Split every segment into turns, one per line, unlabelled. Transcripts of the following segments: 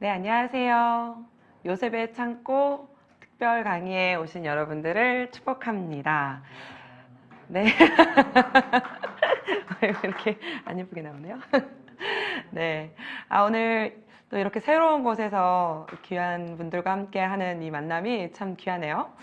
네, 안녕하세요. 요셉의 창고 특별 강의에 오신 여러분들을 축복합니다. 네. 왜 이렇게 안 예쁘게 나오네요? 네. 오늘 또 이렇게 새로운 곳에서 귀한 분들과 함께 하는 이 만남이 참 귀하네요.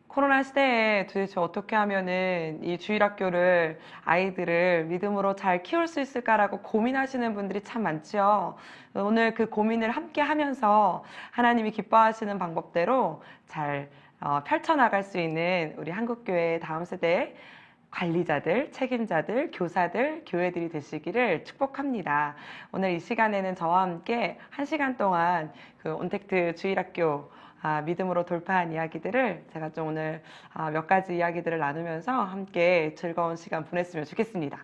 코로나 시대에 도대체 어떻게 하면은 이 주일학교를 아이들을 믿음으로 잘 키울 수 있을까라고 고민하시는 분들이 참 많죠. 오늘 그 고민을 함께 하면서 하나님이 기뻐하시는 방법대로 잘 펼쳐나갈 수 있는 우리 한국교회 다음 세대 관리자들, 책임자들, 교사들, 교회들이 되시기를 축복합니다. 오늘 이 시간에는 저와 함께 1시간 동안 그 온택트 주일학교 믿음으로 돌파한 이야기들을 제가 좀 오늘 몇 가지 이야기들을 나누면서 함께 즐거운 시간 보냈으면 좋겠습니다.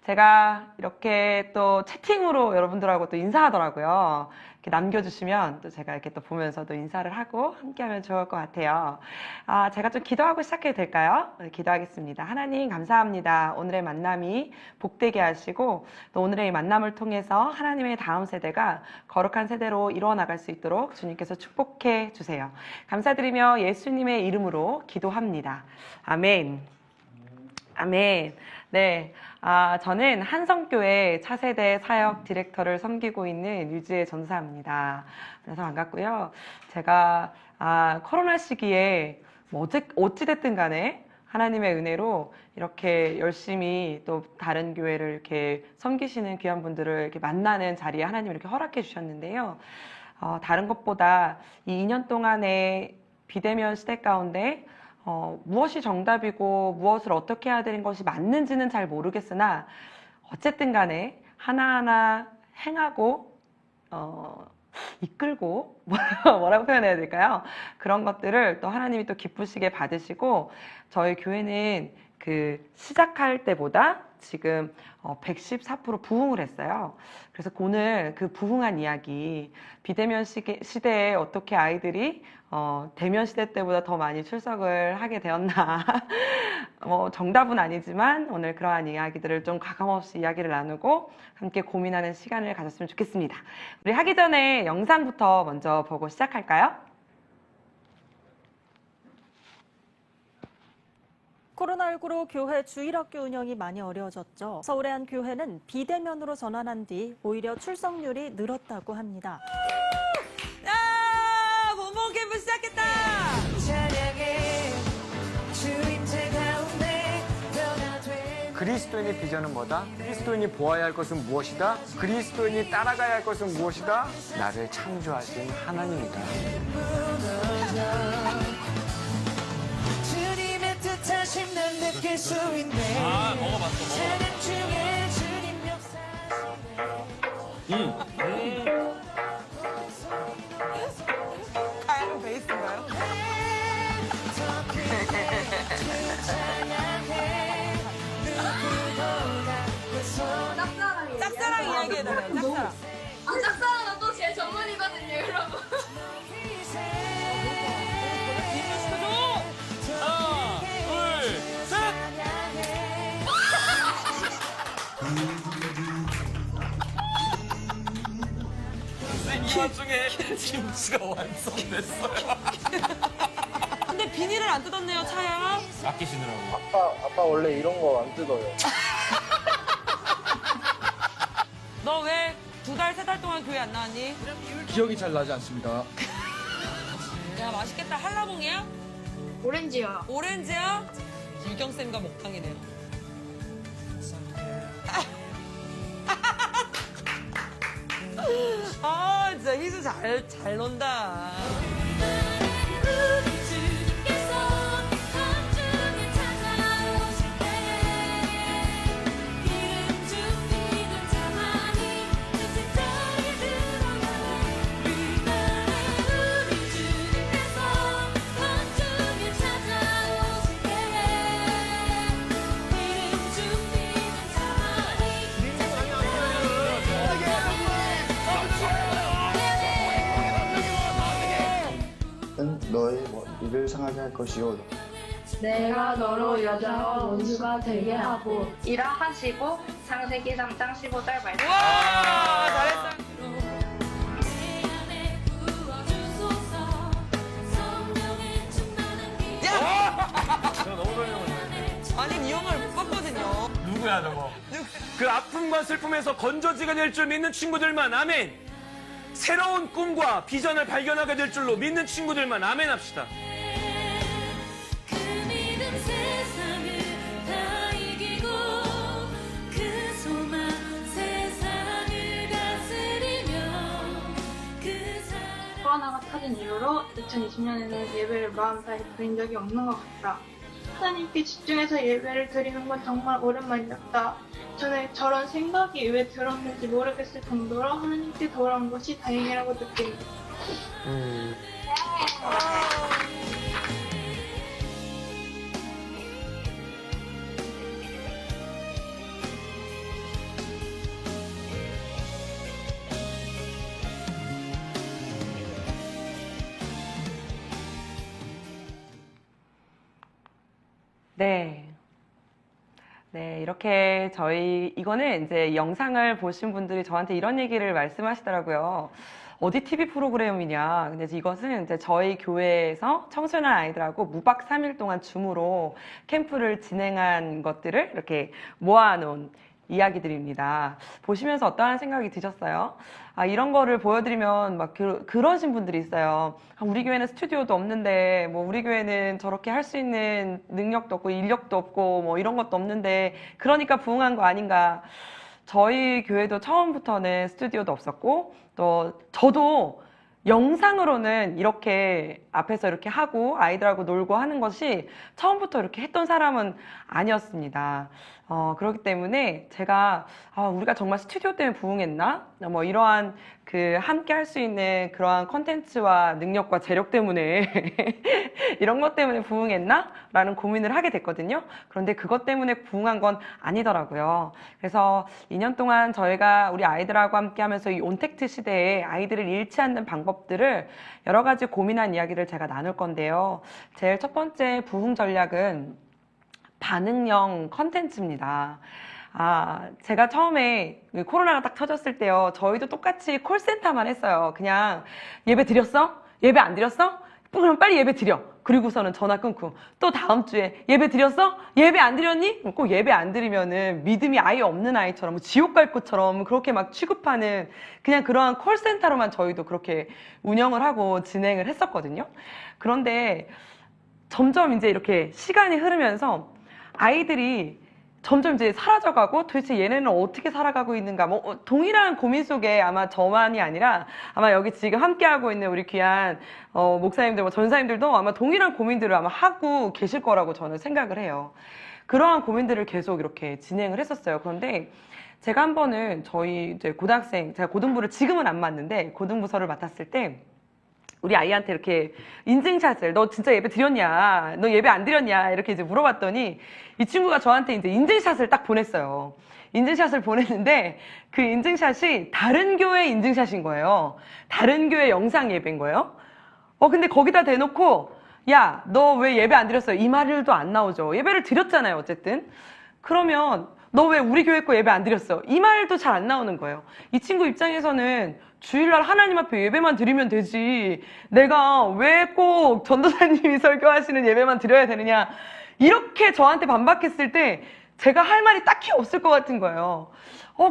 제가 이렇게 또 채팅으로 여러분들하고 또 인사하더라고요. 이렇게 남겨주시면 또 제가 이렇게 또 보면서 또 인사를 하고 함께하면 좋을 것 같아요. 제가 좀 기도하고 시작해도 될까요? 네, 기도하겠습니다. 하나님 감사합니다. 오늘의 만남이 복되게 하시고 또 오늘의 이 만남을 통해서 하나님의 다음 세대가 거룩한 세대로 이루어나갈 수 있도록 주님께서 축복해 주세요. 감사드리며 예수님의 이름으로 기도합니다. 아멘. 아멘. 네. 저는 한성교회 차세대 사역 디렉터를 섬기고 있는 유지혜 전사입니다. 그래서 반갑고요. 제가, 코로나 시기에 어찌됐든 간에 하나님의 은혜로 이렇게 열심히 또 다른 교회를 이렇게 섬기시는 귀한 분들을 이렇게 만나는 자리에 하나님이 이렇게 허락해 주셨는데요. 다른 것보다 이 2년 동안의 비대면 시대 가운데 무엇이 정답이고 무엇을 어떻게 해야 되는 것이 맞는지는 잘 모르겠으나 어쨌든 간에 하나하나 행하고 이끌고 뭐라고 표현해야 될까요? 그런 것들을 또 하나님이 또 기쁘시게 받으시고 저희 교회는 그 시작할 때보다 지금 114% 부흥을 했어요. 그래서 오늘 그 부흥한 이야기, 비대면 시대에 어떻게 아이들이 대면 시대 때보다 더 많이 출석을 하게 되었나. 정답은 아니지만 오늘 그러한 이야기들을 좀 가감없이 이야기를 나누고 함께 고민하는 시간을 가졌으면 좋겠습니다. 우리 하기 전에 영상부터 먼저 보고 시작할까요?
코로나19로 교회 주일학교 운영이 많이 어려워졌죠. 서울의 한 교회는 비대면으로 전환한 뒤 오히려 출석률이 늘었다고 합니다.
봄봄 캠프 시작했다!
그리스도인의 비전은 뭐다? 그리스도인이 보아야 할 것은 무엇이다? 그리스도인이 따라가야 할 것은 무엇이다? 나를 창조하신 하나님이다.
주님의 뜻하심 난 느낄 수 있네.
먹어봤어.
찬양 중에 주님 역사.
가야금 베이스인가요? 짝사랑 이야기 해달라요, 짝사랑.
짝사랑은 또 제 전문이거든요, 여러분.
하나, 둘, 셋! 이 와중에 김치가 완성됐어요.
근데 비닐을 안 뜯었네요, 차야.
아끼시느라고.
아빠 원래 이런 거 안 뜯어요.
너 왜 2달, 3달 동안 교회 안 나왔니?
기억이 잘 나지 않습니다.
야, 맛있겠다. 한라봉이야?
오렌지요.
오렌지야? 유경쌤과 먹방이네요. 진짜 희수 잘 논다.
너의 일을 상하게 할 것이요.
내가 너로 여자와 원수가 되게 하고 이라 하시고 창세기 3장 15절 말씀.
와, 잘했어.
친구야 저거.
그 아픔과 슬픔에서 건져지게 될 줄 믿는 친구들만 아멘. 새로운 꿈과 비전을 발견하게 될 줄로 믿는 친구들만 아멘 합시다.
그 믿음 세상을 다 이기고 그 소망 세상을 다스리며 그 사랑
코로나가 터진 이후로 2020년에는 예배를 마음 다해 드린 적이 없는 것 같다. 하나님께 집중해서 예배를 드리는 건 정말 오랜만이었다. 저는 저런 생각이 왜 들었는지 모르겠을 정도로 하나님께 돌아온 것이 다행이라고 느낀다.
네. 네, 이렇게 이거는 이제 영상을 보신 분들이 저한테 이런 얘기를 말씀하시더라고요. 어디 TV 프로그램이냐. 근데 이것은 이제 저희 교회에서 청소년 아이들하고 무박 3일 동안 줌으로 캠프를 진행한 것들을 이렇게 모아놓은 이야기들입니다. 보시면서 어떠한 생각이 드셨어요? 아, 이런 거를 보여드리면 막 그러신 분들이 있어요. 아, 우리 교회는 스튜디오도 없는데, 뭐 우리 교회는 저렇게 할 수 있는 능력도 없고 인력도 없고 뭐 이런 것도 없는데 그러니까 부흥한 거 아닌가. 저희 교회도 처음부터는 스튜디오도 없었고 또 저도 영상으로는 이렇게 앞에서 이렇게 하고 아이들하고 놀고 하는 것이 처음부터 이렇게 했던 사람은 아니었습니다. 그렇기 때문에 제가 우리가 정말 스튜디오 때문에 부흥했나? 뭐 이러한 함께 할 수 있는 그러한 컨텐츠와 능력과 재력 때문에 이런 것 때문에 부흥했나? 라는 고민을 하게 됐거든요. 그런데 그것 때문에 부흥한 건 아니더라고요. 그래서 2년 동안 저희가 우리 아이들하고 함께 하면서 이 온택트 시대에 아이들을 잃지 않는 방법들을 여러 가지 고민한 이야기를 제가 나눌 건데요. 제일 첫 번째 부흥 전략은 반응형 컨텐츠입니다. 제가 처음에 코로나가 딱 터졌을 때요. 저희도 똑같이 콜센터만 했어요. 그냥 예배 드렸어? 예배 안 드렸어? 그럼 빨리 예배 드려. 그리고서는 전화 끊고 또 다음 주에 예배 드렸어? 예배 안 드렸니? 꼭 예배 안 드리면은 믿음이 아예 없는 아이처럼 지옥 갈 것처럼 그렇게 막 취급하는 그냥 그러한 콜센터로만 저희도 그렇게 운영을 하고 진행을 했었거든요. 그런데 점점 이제 이렇게 시간이 흐르면서 아이들이 점점 이제 사라져가고 도대체 얘네는 어떻게 살아가고 있는가 뭐 동일한 고민 속에 아마 저만이 아니라 아마 여기 지금 함께하고 있는 우리 귀한 목사님들, 전사님들도 아마 동일한 고민들을 아마 하고 계실 거라고 저는 생각을 해요. 그러한 고민들을 계속 이렇게 진행을 했었어요. 그런데 제가 한 번은 저희 이제 고등학생, 제가 고등부를 지금은 안 맡는데 고등부서를 맡았을 때 우리 아이한테 이렇게 인증샷을 너 진짜 예배 드렸냐? 너 예배 안 드렸냐? 이렇게 이제 물어봤더니 이 친구가 저한테 이제 인증샷을 딱 보냈어요. 인증샷을 보냈는데 그 인증샷이 다른 교회 인증샷인 거예요. 다른 교회 영상 예배인 거예요. 근데 거기다 대놓고 야, 너 왜 예배 안 드렸어요? 이 말도 안 나오죠. 예배를 드렸잖아요, 어쨌든. 그러면 너 왜 우리 교회 거 예배 안 드렸어? 이 말도 잘 안 나오는 거예요. 이 친구 입장에서는 주일날 하나님 앞에 예배만 드리면 되지. 내가 왜 꼭 전도사님이 설교하시는 예배만 드려야 되느냐. 이렇게 저한테 반박했을 때 제가 할 말이 딱히 없을 것 같은 거예요.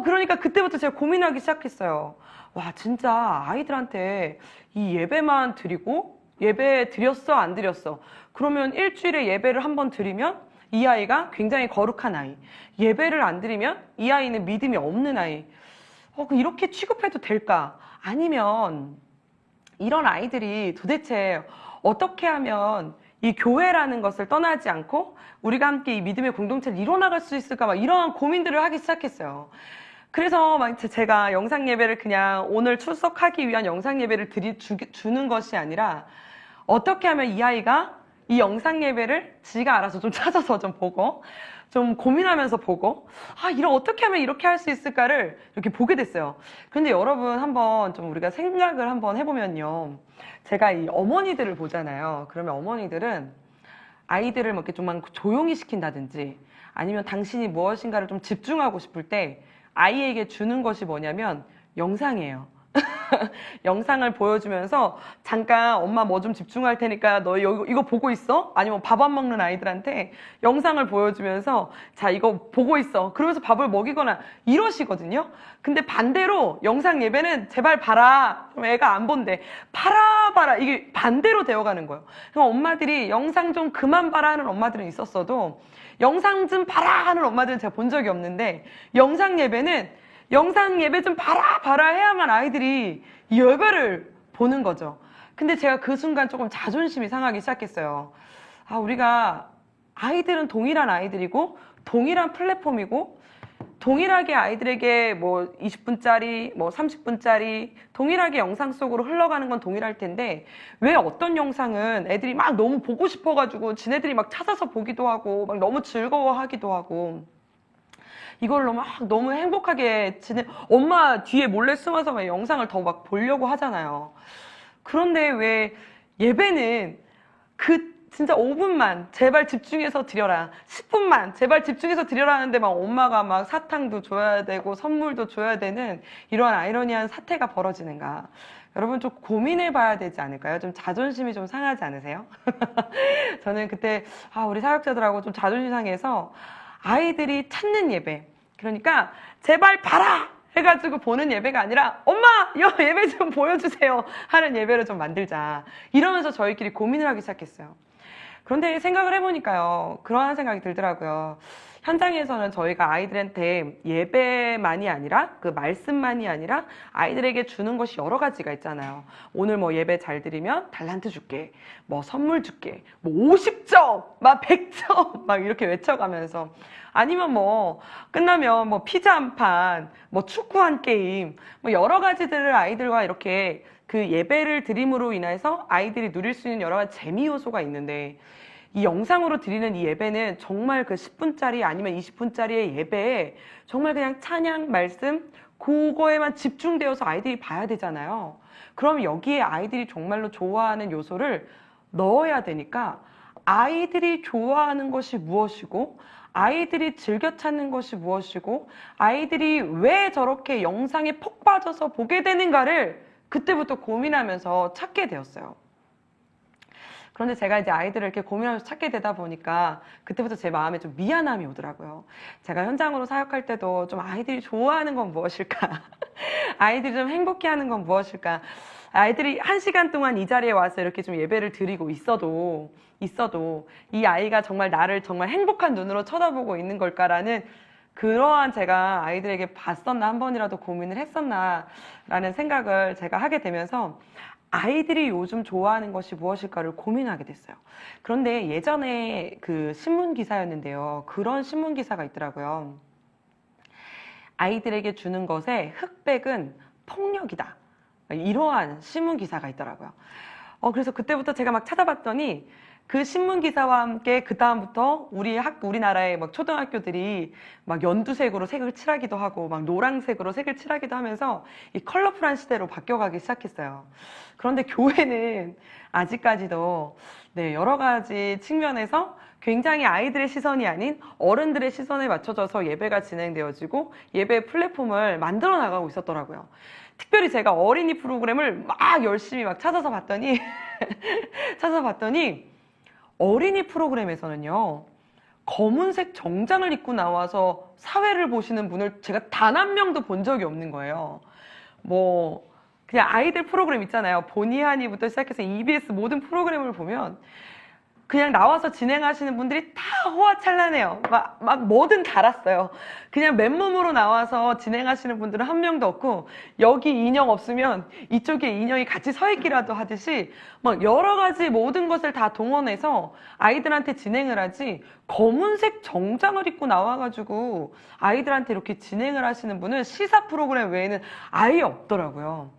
그러니까 그때부터 제가 고민하기 시작했어요. 와, 진짜 아이들한테 이 예배만 드리고 예배 드렸어, 안 드렸어? 그러면 일주일에 예배를 한 번 드리면 이 아이가 굉장히 거룩한 아이. 예배를 안 드리면 이 아이는 믿음이 없는 아이. 이렇게 취급해도 될까? 아니면 이런 아이들이 도대체 어떻게 하면 이 교회라는 것을 떠나지 않고 우리가 함께 이 믿음의 공동체를 이뤄나갈 수 있을까? 막 이러한 고민들을 하기 시작했어요. 그래서 막 제가 영상 예배를 그냥 오늘 출석하기 위한 영상 예배를 주는 것이 아니라 어떻게 하면 이 아이가 이 영상 예배를 지가 알아서 좀 찾아서 좀 보고 좀 고민하면서 보고 어떻게 하면 이렇게 할 수 있을까를 이렇게 보게 됐어요. 그런데 여러분 한번 좀 우리가 생각을 한번 해보면요. 제가 이 어머니들을 보잖아요. 그러면 어머니들은 아이들을 뭐 이렇게 좀 조용히 시킨다든지 아니면 당신이 무엇인가를 좀 집중하고 싶을 때 아이에게 주는 것이 뭐냐면 영상이에요. 영상을 보여주면서 잠깐 엄마 뭐 좀 집중할 테니까 너 이거 보고 있어? 아니면 밥 안 먹는 아이들한테 영상을 보여주면서 자 이거 보고 있어 그러면서 밥을 먹이거나 이러시거든요. 근데 반대로 영상 예배는 제발 봐라. 그럼 애가 안 본대. 봐라 이게 반대로 되어가는 거예요. 그럼 엄마들이 영상 좀 그만 봐라 하는 엄마들은 있었어도 영상 좀 봐라 하는 엄마들은 제가 본 적이 없는데 영상 예배 좀 봐라 해야만 아이들이 예배를 보는 거죠. 근데 제가 그 순간 조금 자존심이 상하기 시작했어요. 아, 우리가 아이들은 동일한 아이들이고 동일한 플랫폼이고 동일하게 아이들에게 뭐 20분짜리, 뭐 30분짜리 동일하게 영상 속으로 흘러가는 건 동일할 텐데 왜 어떤 영상은 애들이 막 너무 보고 싶어가지고 지네들이 막 찾아서 보기도 하고 막 너무 즐거워하기도 하고 이걸로 막 너무 행복하게 엄마 뒤에 몰래 숨어서 막 영상을 더 막 보려고 하잖아요. 그런데 왜 예배는 진짜 5분만 제발 집중해서 드려라. 10분만 제발 집중해서 드려라 하는데 막 엄마가 막 사탕도 줘야 되고 선물도 줘야 되는 이러한 아이러니한 사태가 벌어지는가. 여러분 좀 고민해 봐야 되지 않을까요? 좀 자존심이 좀 상하지 않으세요? 저는 그때 우리 사역자들하고 좀 자존심 상해서 아이들이 찾는 예배, 그러니까 제발 봐라 해가지고 보는 예배가 아니라 엄마 예배 좀 보여주세요 하는 예배를 좀 만들자 이러면서 저희끼리 고민을 하기 시작했어요. 그런데 생각을 해보니까요, 그러한 생각이 들더라고요. 현장에서는 저희가 아이들한테 예배만이 아니라 그 말씀만이 아니라 아이들에게 주는 것이 여러 가지가 있잖아요. 오늘 뭐 예배 잘 드리면 달란트 줄게, 뭐 선물 줄게, 뭐 50점, 막 100점 막 이렇게 외쳐가면서, 아니면 뭐 끝나면 뭐 피자 한 판, 뭐 축구 한 게임, 뭐 여러 가지들을 아이들과 이렇게 그 예배를 드림으로 인해서 아이들이 누릴 수 있는 여러 가지 재미 요소가 있는데, 이 영상으로 드리는 이 예배는 정말 그 10분짜리 아니면 20분짜리의 예배에 정말 그냥 찬양, 말씀, 그거에만 집중되어서 아이들이 봐야 되잖아요. 그럼 여기에 아이들이 정말로 좋아하는 요소를 넣어야 되니까 아이들이 좋아하는 것이 무엇이고 아이들이 즐겨 찾는 것이 무엇이고 아이들이 왜 저렇게 영상에 폭 빠져서 보게 되는가를 그때부터 고민하면서 찾게 되었어요. 그런데 제가 이제 아이들을 이렇게 고민하면서 찾게 되다 보니까 그때부터 제 마음에 좀 미안함이 오더라고요. 제가 현장으로 사역할 때도 좀 아이들이 좋아하는 건 무엇일까? 아이들이 좀 행복해하는 건 무엇일까? 아이들이 1시간 동안 이 자리에 와서 이렇게 좀 예배를 드리고 있어도 이 아이가 정말 나를 정말 행복한 눈으로 쳐다보고 있는 걸까라는 그러한 제가 아이들에게 봤었나, 한 번이라도 고민을 했었나 라는 생각을 제가 하게 되면서 아이들이 요즘 좋아하는 것이 무엇일까를 고민하게 됐어요. 그런데 예전에 그 신문 기사였는데요, 그런 신문 기사가 있더라고요. 아이들에게 주는 것의 흑백은 폭력이다, 이러한 신문 기사가 있더라고요. 그래서 그때부터 제가 막 찾아봤더니 그 신문 기사와 함께 그 다음부터 우리나라의 막 초등학교들이 막 연두색으로 색을 칠하기도 하고 막 노란색으로 색을 칠하기도 하면서 이 컬러풀한 시대로 바뀌어가기 시작했어요. 그런데 교회는 아직까지도 여러 가지 측면에서 굉장히 아이들의 시선이 아닌 어른들의 시선에 맞춰져서 예배가 진행되어지고 예배 플랫폼을 만들어 나가고 있었더라고요. 특별히 제가 어린이 프로그램을 막 열심히 막 찾아서 봤더니 어린이 프로그램에서는요, 검은색 정장을 입고 나와서 사회를 보시는 분을 제가 단 한 명도 본 적이 없는 거예요. 뭐 그냥 아이들 프로그램 있잖아요. 보니하니부터 시작해서 EBS 모든 프로그램을 보면 그냥 나와서 진행하시는 분들이 다 호화찬란해요. 막 뭐든 달았어요. 그냥 맨몸으로 나와서 진행하시는 분들은 한 명도 없고, 여기 인형 없으면 이쪽에 인형이 같이 서 있기라도 하듯이 막 여러 가지 모든 것을 다 동원해서 아이들한테 진행을 하지, 검은색 정장을 입고 나와가지고 아이들한테 이렇게 진행을 하시는 분은 시사 프로그램 외에는 아예 없더라고요.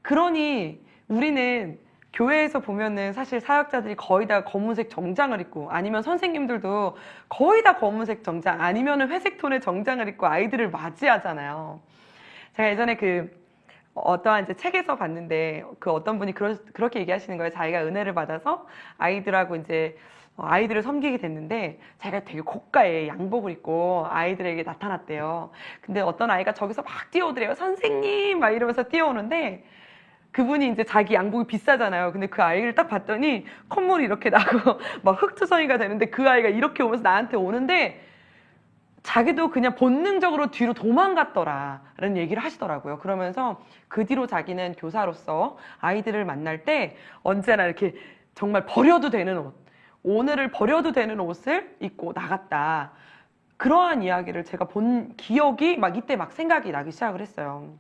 그러니 우리는 교회에서 보면은 사실 사역자들이 거의 다 검은색 정장을 입고, 아니면 선생님들도 거의 다 검은색 정장 아니면은 회색 톤의 정장을 입고 아이들을 맞이하잖아요. 제가 예전에 어떠한 이제 책에서 봤는데 그 어떤 분이 그렇게 얘기하시는 거예요. 자기가 은혜를 받아서 아이들하고 이제 아이들을 섬기게 됐는데 제가 되게 고가의 양복을 입고 아이들에게 나타났대요. 근데 어떤 아이가 저기서 막 뛰어오더래요. 선생님 막 이러면서 뛰어오는데 그분이 이제 자기 양복이 비싸잖아요. 근데 그 아이를 딱 봤더니 콧물이 이렇게 나고 막 흙투성이가 되는데 그 아이가 이렇게 오면서 나한테 오는데 자기도 그냥 본능적으로 뒤로 도망갔더라라는 얘기를 하시더라고요. 그러면서 그 뒤로 자기는 교사로서 아이들을 만날 때 언제나 이렇게 정말 버려도 되는 옷, 오늘을 버려도 되는 옷을 입고 나갔다. 그러한 이야기를 제가 본 기억이 막 이때 막 생각이 나기 시작을 했어요.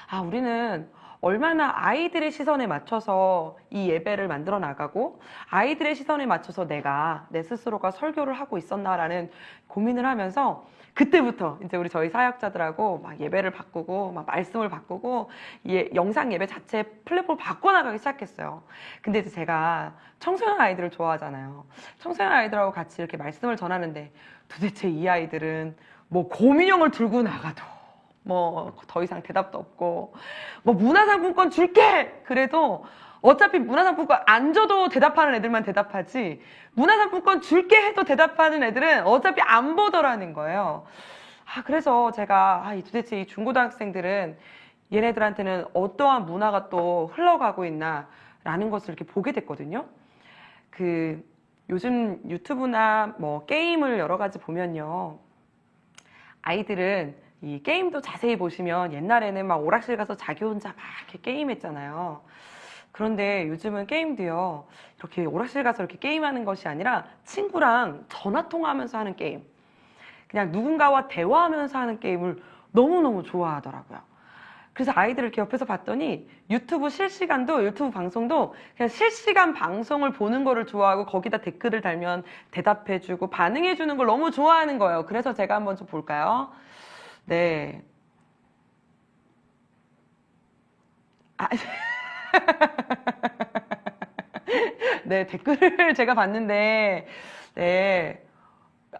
아, 우리는 얼마나 아이들의 시선에 맞춰서 이 예배를 만들어 나가고 아이들의 시선에 맞춰서 내가 내 스스로가 설교를 하고 있었나라는 고민을 하면서 그때부터 이제 우리 저희 사역자들하고 막 예배를 바꾸고 막 말씀을 바꾸고 영상 예배 자체 플랫폼을 바꿔나가기 시작했어요. 근데 이제 제가 청소년 아이들을 좋아하잖아요. 청소년 아이들하고 같이 이렇게 말씀을 전하는데 도대체 이 아이들은 뭐 곰인형을 들고 나가도 뭐 더 이상 대답도 없고 뭐 문화상품권 줄게 그래도 어차피 문화상품권 안 줘도 대답하는 애들만 대답하지 문화상품권 줄게 해도 대답하는 애들은 어차피 안 보더라는 거예요. 아, 그래서 제가 도대체 이 중고등학생들은 얘네들한테는 어떠한 문화가 또 흘러가고 있나 라는 것을 이렇게 보게 됐거든요. 그 요즘 유튜브나 뭐 게임을 여러 가지 보면요, 아이들은 이 게임도 자세히 보시면 옛날에는 막 오락실 가서 자기 혼자 막 이렇게 게임했잖아요. 그런데 요즘은 게임도요, 이렇게 오락실 가서 이렇게 게임하는 것이 아니라 친구랑 전화 통화하면서 하는 게임, 그냥 누군가와 대화하면서 하는 게임을 너무너무 좋아하더라고요. 그래서 아이들을 이렇게 옆에서 봤더니 유튜브 실시간도, 유튜브 방송도 그냥 실시간 방송을 보는 거를 좋아하고 거기다 댓글을 달면 대답해주고 반응해주는 걸 너무 좋아하는 거예요. 그래서 제가 한번 좀 볼까요? 네. 네, 댓글을 제가 봤는데, 네.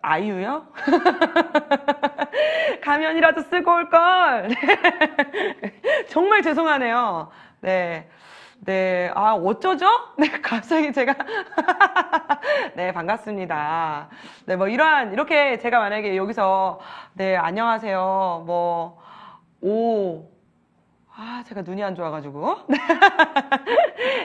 아이유요? 가면이라도 쓰고 올걸. 정말 죄송하네요. 네. 네. 아, 어쩌죠? 네, 갑자기 제가. 네, 반갑습니다. 네, 뭐, 이렇게 제가 만약에 여기서, 네, 안녕하세요. 뭐, 제가 눈이 안 좋아가지고.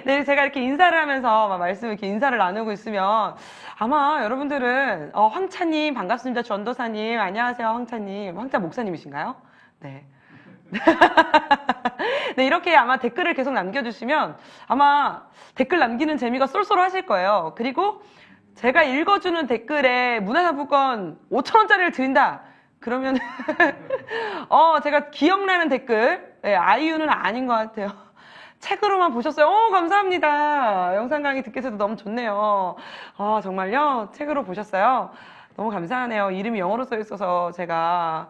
네, 제가 이렇게 인사를 하면서 이렇게 인사를 나누고 있으면 아마 여러분들은, 황차님, 반갑습니다. 전도사님, 안녕하세요, 황차님. 황차 목사님이신가요? 네. 네, 이렇게 아마 댓글을 계속 남겨주시면 아마 댓글 남기는 재미가 쏠쏠하실 거예요. 그리고 제가 읽어주는 댓글에 문화상품권 5,000원짜리를 드린다. 그러면, 제가 기억나는 댓글, 네, 아이유는 아닌 것 같아요. 책으로만 보셨어요? 감사합니다. 영상 강의 듣게 돼서 너무 좋네요. 정말요? 책으로 보셨어요? 너무 감사하네요. 이름이 영어로 써 있어서 제가.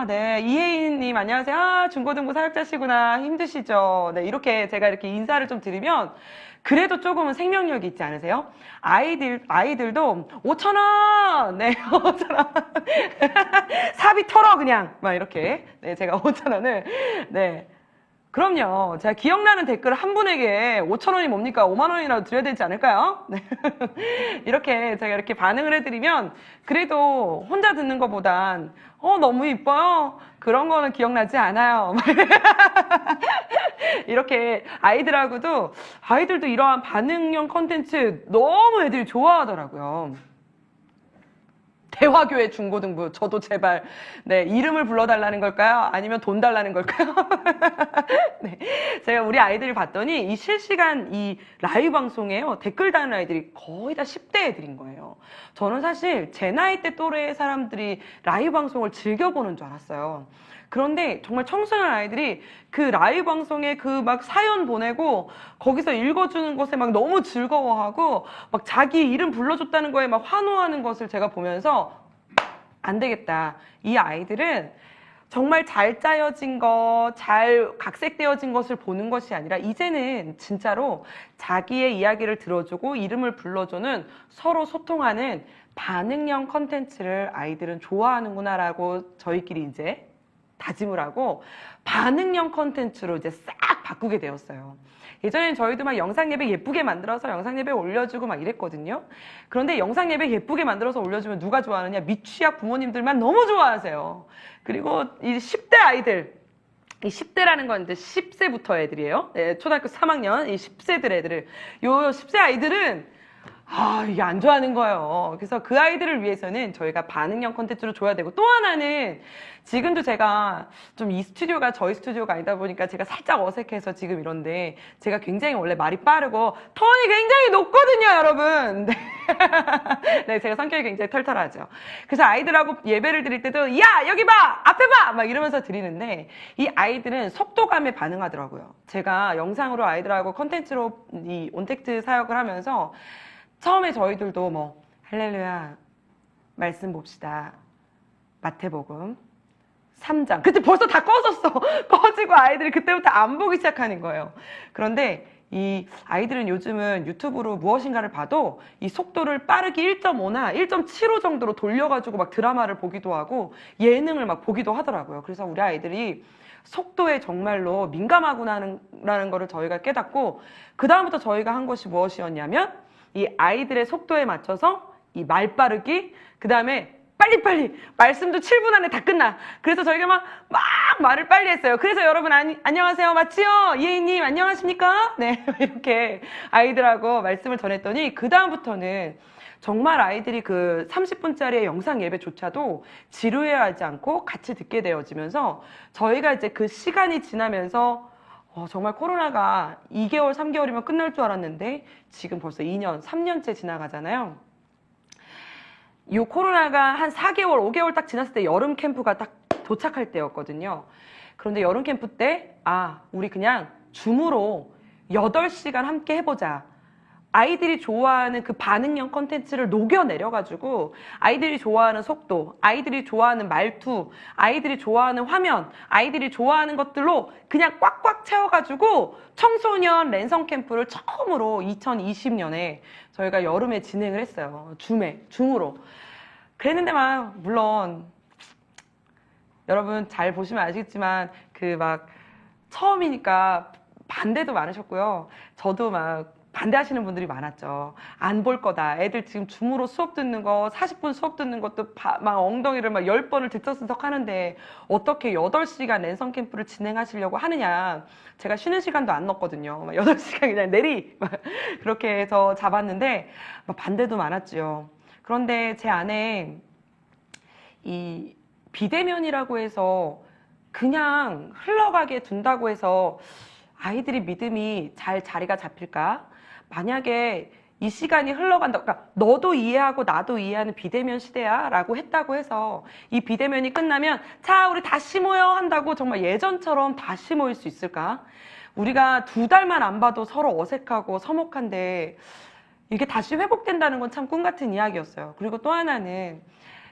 네. 이혜인님, 안녕하세요. 중고등부 사역자시구나. 힘드시죠? 네. 이렇게 제가 이렇게 인사를 좀 드리면 그래도 조금은 생명력이 있지 않으세요? 아이들도 5,000원! 네, 5,000원. 사비 털어, 그냥. 막 이렇게. 네, 제가 5,000원을. 네. 그럼요. 제가 기억나는 댓글 한 분에게 5,000원이 뭡니까? 5만 원이라도 드려야 되지 않을까요? 네. 이렇게 제가 이렇게 반응을 해드리면 그래도 혼자 듣는 것보단 너무 이뻐요. 그런 거는 기억나지 않아요. 이렇게 아이들도 이러한 반응형 콘텐츠 너무 애들이 좋아하더라고요. 대화교회 중고등부, 저도 제발, 네, 이름을 불러달라는 걸까요? 아니면 돈 달라는 걸까요? 네, 제가 우리 아이들을 봤더니 이 실시간 이 라이브 방송에요, 댓글 다는 아이들이 거의 다 10대 애들인 거예요. 저는 사실 제 나이 때 또래의 사람들이 라이브 방송을 즐겨보는 줄 알았어요. 그런데 정말 청소년 아이들이 그 라이브 방송에 그 막 사연 보내고 거기서 읽어주는 것에 막 너무 즐거워하고 막 자기 이름 불러줬다는 거에 막 환호하는 것을 제가 보면서 안 되겠다. 이 아이들은 정말 잘 짜여진 것, 잘 각색되어진 것을 보는 것이 아니라 이제는 진짜로 자기의 이야기를 들어주고 이름을 불러주는 서로 소통하는 반응형 컨텐츠를 아이들은 좋아하는구나라고 저희끼리 이제 다짐을 하고 반응형 컨텐츠로 이제 싹 바꾸게 되었어요. 예전엔 저희도 막 영상 예배 예쁘게 만들어서 영상 예배 올려주고 막 이랬거든요. 그런데 영상 예배 예쁘게 만들어서 올려주면 누가 좋아하느냐? 미취학 부모님들만 너무 좋아하세요. 그리고 이 10대 아이들, 이 10대라는 건 이제 10세부터 애들이에요. 네, 초등학교 3학년, 이 10세들 애들을. 요 10세 아이들은 이게 안 좋아하는 거예요. 그래서 그 아이들을 위해서는 저희가 반응형 콘텐츠로 줘야 되고, 또 하나는 지금도 제가 좀 이 스튜디오가 저희 스튜디오가 아니다 보니까 제가 살짝 어색해서 지금 이런데, 제가 굉장히 원래 말이 빠르고 톤이 굉장히 높거든요, 여러분. 네. 네, 제가 성격이 굉장히 털털하죠. 그래서 아이들하고 예배를 드릴 때도 야, 여기 봐! 앞에 봐! 막 이러면서 드리는데, 이 아이들은 속도감에 반응하더라고요. 제가 영상으로 아이들하고 콘텐츠로 이 온택트 사역을 하면서 처음에 저희들도 뭐 할렐루야 말씀 봅시다 마태복음 3장 그때 벌써 다 꺼졌어. 꺼지고 아이들이 그때부터 안 보기 시작하는 거예요. 그런데 이 아이들은 요즘은 유튜브로 무엇인가를 봐도 이 속도를 빠르게 1.5나 1.75 정도로 돌려가지고 막 드라마를 보기도 하고 예능을 막 보기도 하더라고요. 그래서 우리 아이들이 속도에 정말로 민감하구나라는 거를 저희가 깨닫고, 그 다음부터 저희가 한 것이 무엇이었냐면 이 아이들의 속도에 맞춰서 이 말 빠르기, 그 다음에 빨리빨리 말씀도 7분 안에 다 끝나. 그래서 저희가 막 말을 빨리 했어요. 그래서 여러분 안녕하세요 맞지요? 이혜인님 안녕하십니까? 네, 이렇게 아이들하고 말씀을 전했더니 그 다음부터는 정말 아이들이 그 30분짜리의 영상 예배조차도 지루해하지 않고 같이 듣게 되어지면서, 저희가 이제 그 시간이 지나면서 정말 코로나가 2개월, 3개월이면 끝날 줄 알았는데 지금 벌써 2년, 3년째 지나가잖아요. 이 코로나가 한 4개월, 5개월 딱 지났을 때 여름 캠프가 딱 도착할 때였거든요. 그런데 여름 캠프 때 우리 그냥 줌으로 8시간 함께 해보자. 아이들이 좋아하는 그 반응형 콘텐츠를 녹여내려가지고 아이들이 좋아하는 속도, 아이들이 좋아하는 말투, 아이들이 좋아하는 화면, 아이들이 좋아하는 것들로 그냥 꽉꽉 채워가지고 청소년 랜선 캠프를 처음으로 2020년에 저희가 여름에 진행을 했어요. 줌으로. 그랬는데 물론 여러분 잘 보시면 아시겠지만 처음이니까 반대도 많으셨고요. 저도 반대하시는 분들이 많았죠. 안 볼 거다. 애들 지금 줌으로 수업 듣는 거, 40분 수업 듣는 것도 엉덩이를 10번을 들썩들썩 하는데 어떻게 8시간 랜선 캠프를 진행하시려고 하느냐. 제가 쉬는 시간도 안 넣었거든요. 8시간 그냥 그렇게 해서 잡았는데 반대도 많았지요. 그런데 제 안에 이 비대면이라고 해서 그냥 흘러가게 둔다고 해서 아이들이 믿음이 잘 자리가 잡힐까? 만약에 이 시간이 흘러간다, 그러니까 너도 이해하고 나도 이해하는 비대면 시대야 라고 했다고 해서 이 비대면이 끝나면 자 우리 다시 모여 한다고 정말 예전처럼 다시 모일 수 있을까? 우리가 2달만 안 봐도 서로 어색하고 서먹한데 이게 다시 회복된다는 건 참 꿈같은 이야기였어요. 그리고 또 하나는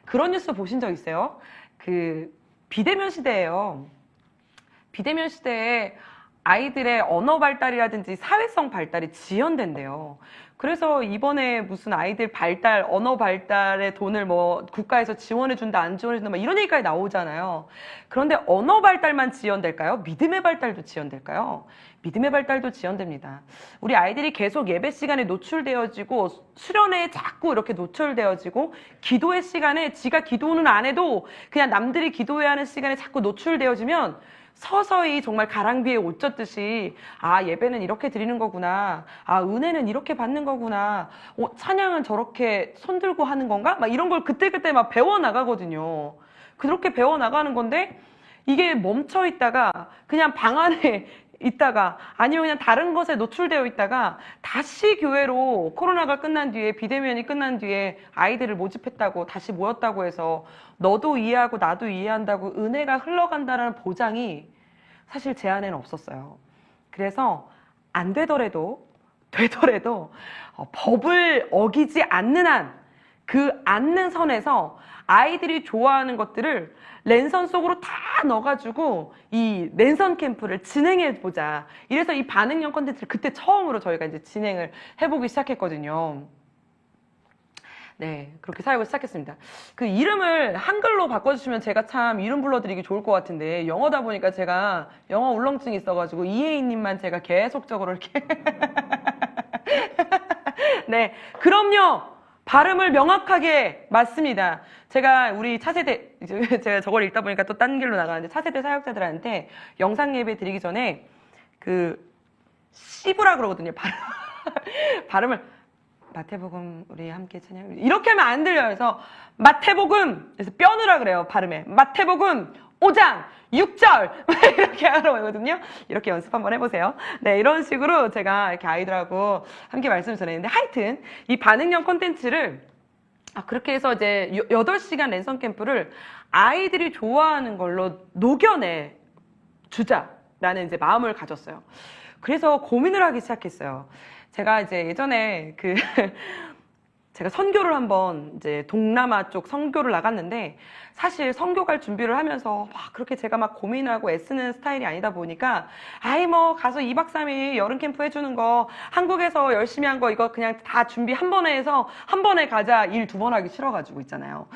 그런 뉴스 보신 적 있어요? 비대면 시대예요. 비대면 시대에 아이들의 언어 발달이라든지 사회성 발달이 지연된대요. 그래서 이번에 무슨 아이들 발달, 언어 발달의 돈을 국가에서 지원해준다, 안 지원해준다, 이런 얘기까지 나오잖아요. 그런데 언어 발달만 지연될까요? 믿음의 발달도 지연될까요? 믿음의 발달도 지연됩니다. 우리 아이들이 계속 예배 시간에 노출되어지고, 수련회에 자꾸 이렇게 노출되어지고, 기도의 시간에 지가 기도는 안 해도 그냥 남들이 기도해야 하는 시간에 자꾸 노출되어지면 서서히 정말 가랑비에 옷 젖듯이 예배는 이렇게 드리는 거구나, 은혜는 이렇게 받는 거구나, 찬양은 저렇게 손 들고 하는 건가? 이런 걸 그때그때 배워나가거든요. 그렇게 배워나가는 건데 이게 멈춰 있다가 그냥 방 안에 있다가 아니면 그냥 다른 것에 노출되어 있다가 다시 교회로 코로나가 끝난 뒤에, 비대면이 끝난 뒤에 아이들을 모집했다고 다시 모였다고 해서 너도 이해하고 나도 이해한다고 은혜가 흘러간다는 보장이 사실 제 안에는 없었어요. 그래서 안 되더라도 법을 어기지 않는 한 그 않는 선에서 아이들이 좋아하는 것들을 랜선 속으로 다 넣어가지고 이 랜선 캠프를 진행해보자. 이래서 이 반응형 콘텐츠를 그때 처음으로 저희가 이제 진행을 해보기 시작했거든요. 네, 그렇게 살고 시작했습니다. 그 이름을 한글로 바꿔주시면 제가 참 이름 불러드리기 좋을 것 같은데 영어다 보니까 제가 영어 울렁증이 있어가지고 이혜인님만 제가 계속적으로 이렇게 네, 그럼요. 발음을 명확하게 맞습니다. 제가 우리 차세대 제가 저걸 읽다 보니까 또 딴 길로 나가는데 차세대 사역자들한테 영상 예배 드리기 전에 그 씹으라 그러거든요. 발음을 마태복음 우리 함께 찬양 이렇게 하면 안 들려요. 그래서 마태복음 그래서 뼈느라 그래요. 발음에 마태복음 5장 6절 이렇게 하러 오거든요. 이렇게 연습 한번 해보세요. 네, 이런 식으로 제가 이렇게 아이들하고 함께 말씀을 전했는데 하여튼 이 반응형 콘텐츠를 그렇게 해서 이제 8시간 랜선 캠프를 아이들이 좋아하는 걸로 녹여내 주자라는 이제 마음을 가졌어요. 그래서 고민을 하기 시작했어요. 제가 이제 예전에 제가 선교를 한번 이제 동남아 쪽 선교를 나갔는데 사실 선교 갈 준비를 하면서 막 그렇게 제가 막 고민하고 애쓰는 스타일이 아니다 보니까 뭐 가서 2박 3일 여름 캠프 해주는 거 한국에서 열심히 한 거 이거 그냥 다 준비 한 번에 해서 한 번에 가자 일 2번 하기 싫어가지고 있잖아요.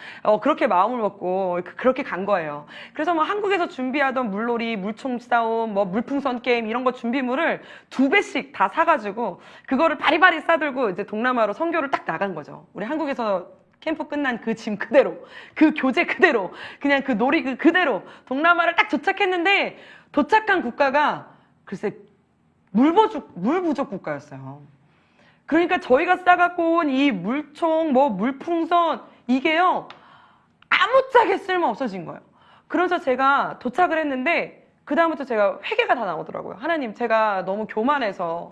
그렇게 마음을 먹고 그렇게 간 거예요. 그래서 뭐 한국에서 준비하던 물놀이, 물총 싸움, 뭐 물풍선 게임 이런 거 준비물을 2배씩 다 사가지고 그거를 바리바리 싸들고 이제 동남아로 선교를 딱 나간 거죠. 우리 한국에서 캠프 끝난 그 짐 그대로, 그 교재 그대로, 그냥 그 놀이 그대로 동남아를 딱 도착했는데 도착한 국가가 글쎄 물 부족 국가였어요. 그러니까 저희가 싸갖고 온 이 물총, 뭐 물풍선 이게요 아무짝에 쓸모 없어진 거예요. 그래서 제가 도착을 했는데 그 다음부터 제가 회개가 다 나오더라고요. 하나님, 제가 너무 교만해서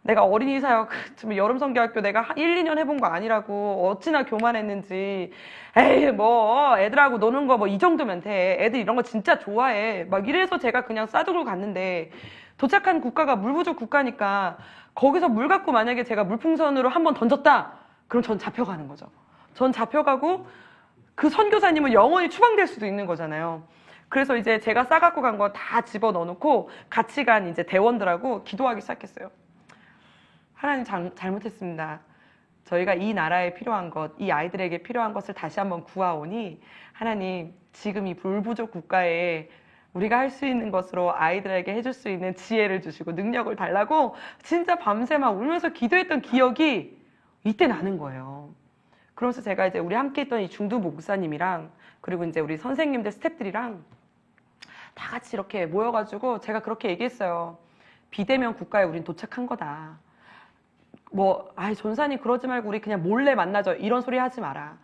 내가 어린이 사역, 여름 성교학교 내가 1, 2년 해본 거 아니라고 어찌나 교만했는지 에이 뭐 애들하고 노는 거 뭐 이 정도면 돼. 애들 이런 거 진짜 좋아해. 막 이래서 제가 그냥 싸들고 갔는데 도착한 국가가 물 부족 국가니까 거기서 물 갖고 만약에 제가 물풍선으로 한번 던졌다 그럼 전 잡혀가는 거죠. 전 잡혀가고 그 선교사님은 영원히 추방될 수도 있는 거잖아요. 그래서 이제 제가 싸갖고 간 거 다 집어 넣어놓고 같이 간 이제 대원들하고 기도하기 시작했어요. 하나님 잘못했습니다. 저희가 이 나라에 필요한 것, 이 아이들에게 필요한 것을 다시 한번 구하오니 하나님 지금 이 불부족 국가에 우리가 할 수 있는 것으로 아이들에게 해줄 수 있는 지혜를 주시고 능력을 달라고 진짜 밤새 막 울면서 기도했던 기억이 이때 나는 거예요. 그러면서 제가 이제 우리 함께 했던 이 중두 목사님이랑 그리고 이제 우리 선생님들 스태프들이랑 다 같이 이렇게 모여가지고 제가 그렇게 얘기했어요. 비대면 국가에 우린 도착한 거다. 전사님 그러지 말고 우리 그냥 몰래 만나죠. 이런 소리 하지 마라.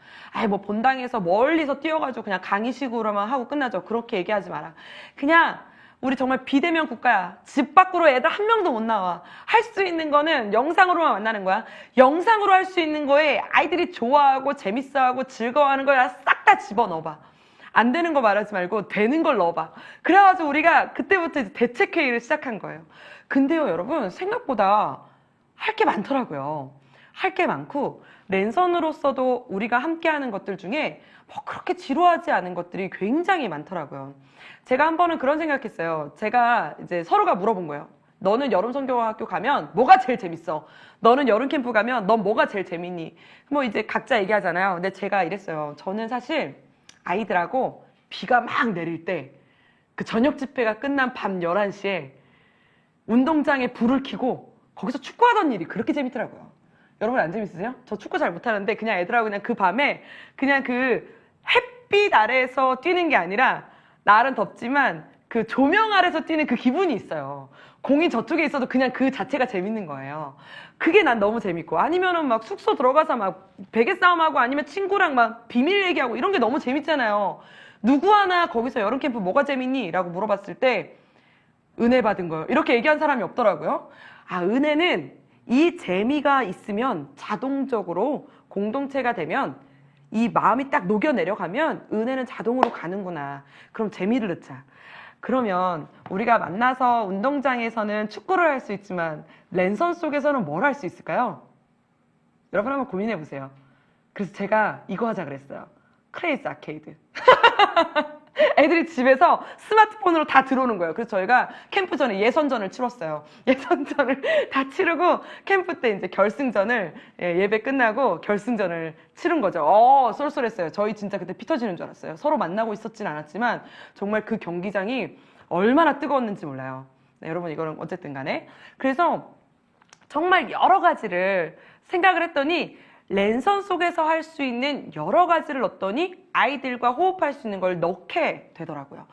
뭐 본당에서 멀리서 뛰어가지고 그냥 강의식으로만 하고 끝나죠. 그렇게 얘기하지 마라. 그냥 우리 정말 비대면 국가야. 집 밖으로 애들 한 명도 못 나와. 할 수 있는 거는 영상으로만 만나는 거야. 영상으로 할 수 있는 거에 아이들이 좋아하고 재밌어하고 즐거워하는 거야. 싹 다 집어넣어봐. 안 되는 거 말하지 말고 되는 걸 넣어봐. 그래가지고 우리가 그때부터 이제 대책회의를 시작한 거예요. 근데요 여러분 생각보다 할 게 많더라고요. 할 게 많고 랜선으로서도 우리가 함께하는 것들 중에 뭐 그렇게 지루하지 않은 것들이 굉장히 많더라고요. 제가 한 번은 그런 생각했어요. 제가 이제 서로가 물어본 거예요. 너는 여름 성교학교 가면 뭐가 제일 재밌어? 너는 여름 캠프 가면 넌 뭐가 제일 재밌니? 뭐 이제 각자 얘기하잖아요. 근데 제가 이랬어요. 저는 사실 아이들하고 비가 막 내릴 때 그 저녁 집회가 끝난 밤 11시에 운동장에 불을 켜고 거기서 축구하던 일이 그렇게 재밌더라고요. 여러분 안 재밌으세요? 저 축구 잘 못하는데 그냥 애들하고 그냥 그 밤에 그냥 그 햇빛 아래에서 뛰는 게 아니라 날은 덥지만 그 조명 아래서 뛰는 그 기분이 있어요. 공이 저쪽에 있어도 그냥 그 자체가 재밌는 거예요. 그게 난 너무 재밌고 아니면은 막 숙소 들어가서 막 베개 싸움하고 아니면 친구랑 막 비밀 얘기하고 이런 게 너무 재밌잖아요. 누구 하나 거기서 여름 캠프 뭐가 재밌니? 라고 물어봤을 때 은혜 받은 거예요. 이렇게 얘기한 사람이 없더라고요. 은혜는 이 재미가 있으면 자동적으로 공동체가 되면 이 마음이 딱 녹여내려가면 은혜는 자동으로 가는구나. 그럼 재미를 넣자. 그러면 우리가 만나서 운동장에서는 축구를 할 수 있지만 랜선 속에서는 뭘 할 수 있을까요? 여러분 한번 고민해 보세요. 그래서 제가 이거 하자 그랬어요. 크레이지 아케이드. 애들이 집에서 스마트폰으로 다 들어오는 거예요. 그래서 저희가 캠프 전에 예선전을 치렀어요. 예선전을 다 치르고 캠프 때 이제 결승전을 예배 끝나고 결승전을 치른 거죠. 쏠쏠했어요. 저희 진짜 그때 피 터지는 줄 알았어요. 서로 만나고 있었진 않았지만 정말 그 경기장이 얼마나 뜨거웠는지 몰라요. 네, 여러분 이거는 어쨌든 간에. 그래서 정말 여러 가지를 생각을 했더니 랜선 속에서 할 수 있는 여러 가지를 넣었더니 아이들과 호흡할 수 있는 걸 넣게 되더라고요.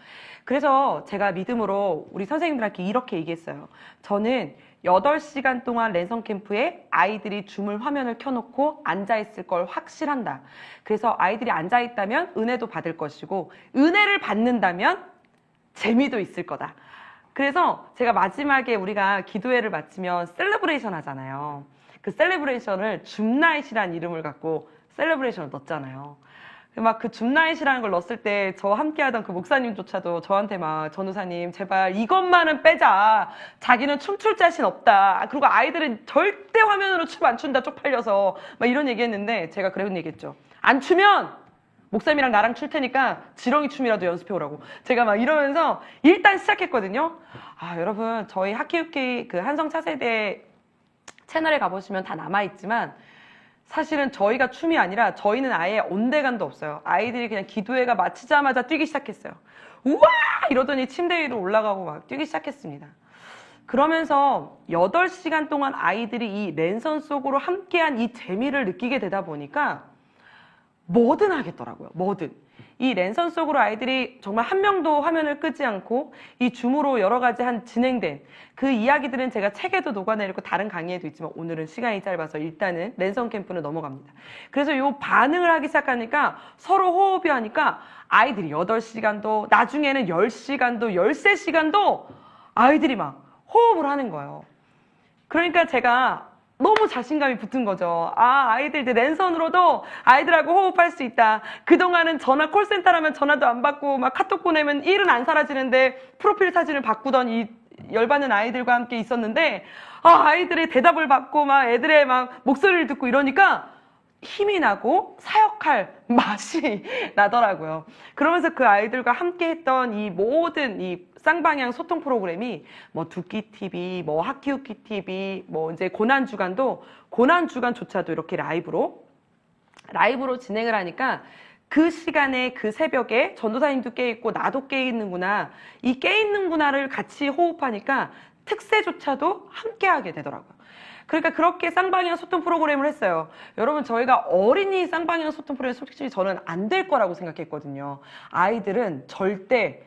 그래서 제가 믿음으로 우리 선생님들한테 이렇게 얘기했어요. 저는 8시간 동안 랜선 캠프에 아이들이 줌을 화면을 켜놓고 앉아있을 걸 확실한다. 그래서 아이들이 앉아있다면 은혜도 받을 것이고 은혜를 받는다면 재미도 있을 거다. 그래서 제가 마지막에 우리가 기도회를 마치면 셀러브레이션 하잖아요. 그 셀러브레이션을 줌나잇이라는 이름을 갖고 셀러브레이션을 넣었잖아요. 막 그 줌나잇이라는 걸 넣었을 때 저 함께하던 그 목사님조차도 저한테 막 전우사님 제발 이것만은 빼자. 자기는 춤출 자신 없다. 그리고 아이들은 절대 화면으로 춤 안 춘다 쪽팔려서 막 이런 얘기했는데 제가 그런 얘기했죠. 안 추면 목사님이랑 나랑 출 테니까 지렁이 춤이라도 연습해 오라고. 제가 막 이러면서 일단 시작했거든요. 여러분 저희 하키우키 그 한성 차세대 채널에 가보시면 다 남아있지만 사실은 저희가 춤이 아니라 저희는 아예 온데간도 없어요. 아이들이 그냥 기도회가 마치자마자 뛰기 시작했어요. 우와! 이러더니 침대 위로 올라가고 막 뛰기 시작했습니다. 그러면서 8시간 동안 아이들이 이 랜선 속으로 함께한 이 재미를 느끼게 되다 보니까 뭐든 하겠더라고요. 뭐든. 이 랜선 속으로 아이들이 정말 한 명도 화면을 끄지 않고 이 줌으로 여러 가지 진행된 그 이야기들은 제가 책에도 녹아내리고 다른 강의에도 있지만 오늘은 시간이 짧아서 일단은 랜선 캠프는 넘어갑니다. 그래서 이 반응을 하기 시작하니까 서로 호흡이 하니까 아이들이 8시간도 나중에는 10시간도 13시간도 아이들이 막 호흡을 하는 거예요. 그러니까 제가 너무 자신감이 붙은 거죠. 아이들 이제 랜선으로도 아이들하고 호흡할 수 있다. 그동안은 전화 콜센터라면 전화도 안 받고 막 카톡 보내면 일은 안 사라지는데 프로필 사진을 바꾸던 이 열받는 아이들과 함께 있었는데 아이들의 대답을 받고 막 애들의 막 목소리를 듣고 이러니까 힘이 나고 사역할 맛이 나더라고요. 그러면서 그 아이들과 함께 했던 이 모든 이 쌍방향 소통 프로그램이 뭐 두끼TV, 뭐 하키우키TV, 뭐 이제 고난주간도 고난주간조차도 이렇게 라이브로 진행을 하니까 그 시간에 그 새벽에 전도사님도 깨있고 나도 깨있는구나. 이 깨있는구나를 같이 호흡하니까 특세조차도 함께하게 되더라고요. 그러니까 그렇게 쌍방향 소통 프로그램을 했어요. 여러분 저희가 어린이 쌍방향 소통 프로그램 솔직히 저는 안 될 거라고 생각했거든요. 아이들은 절대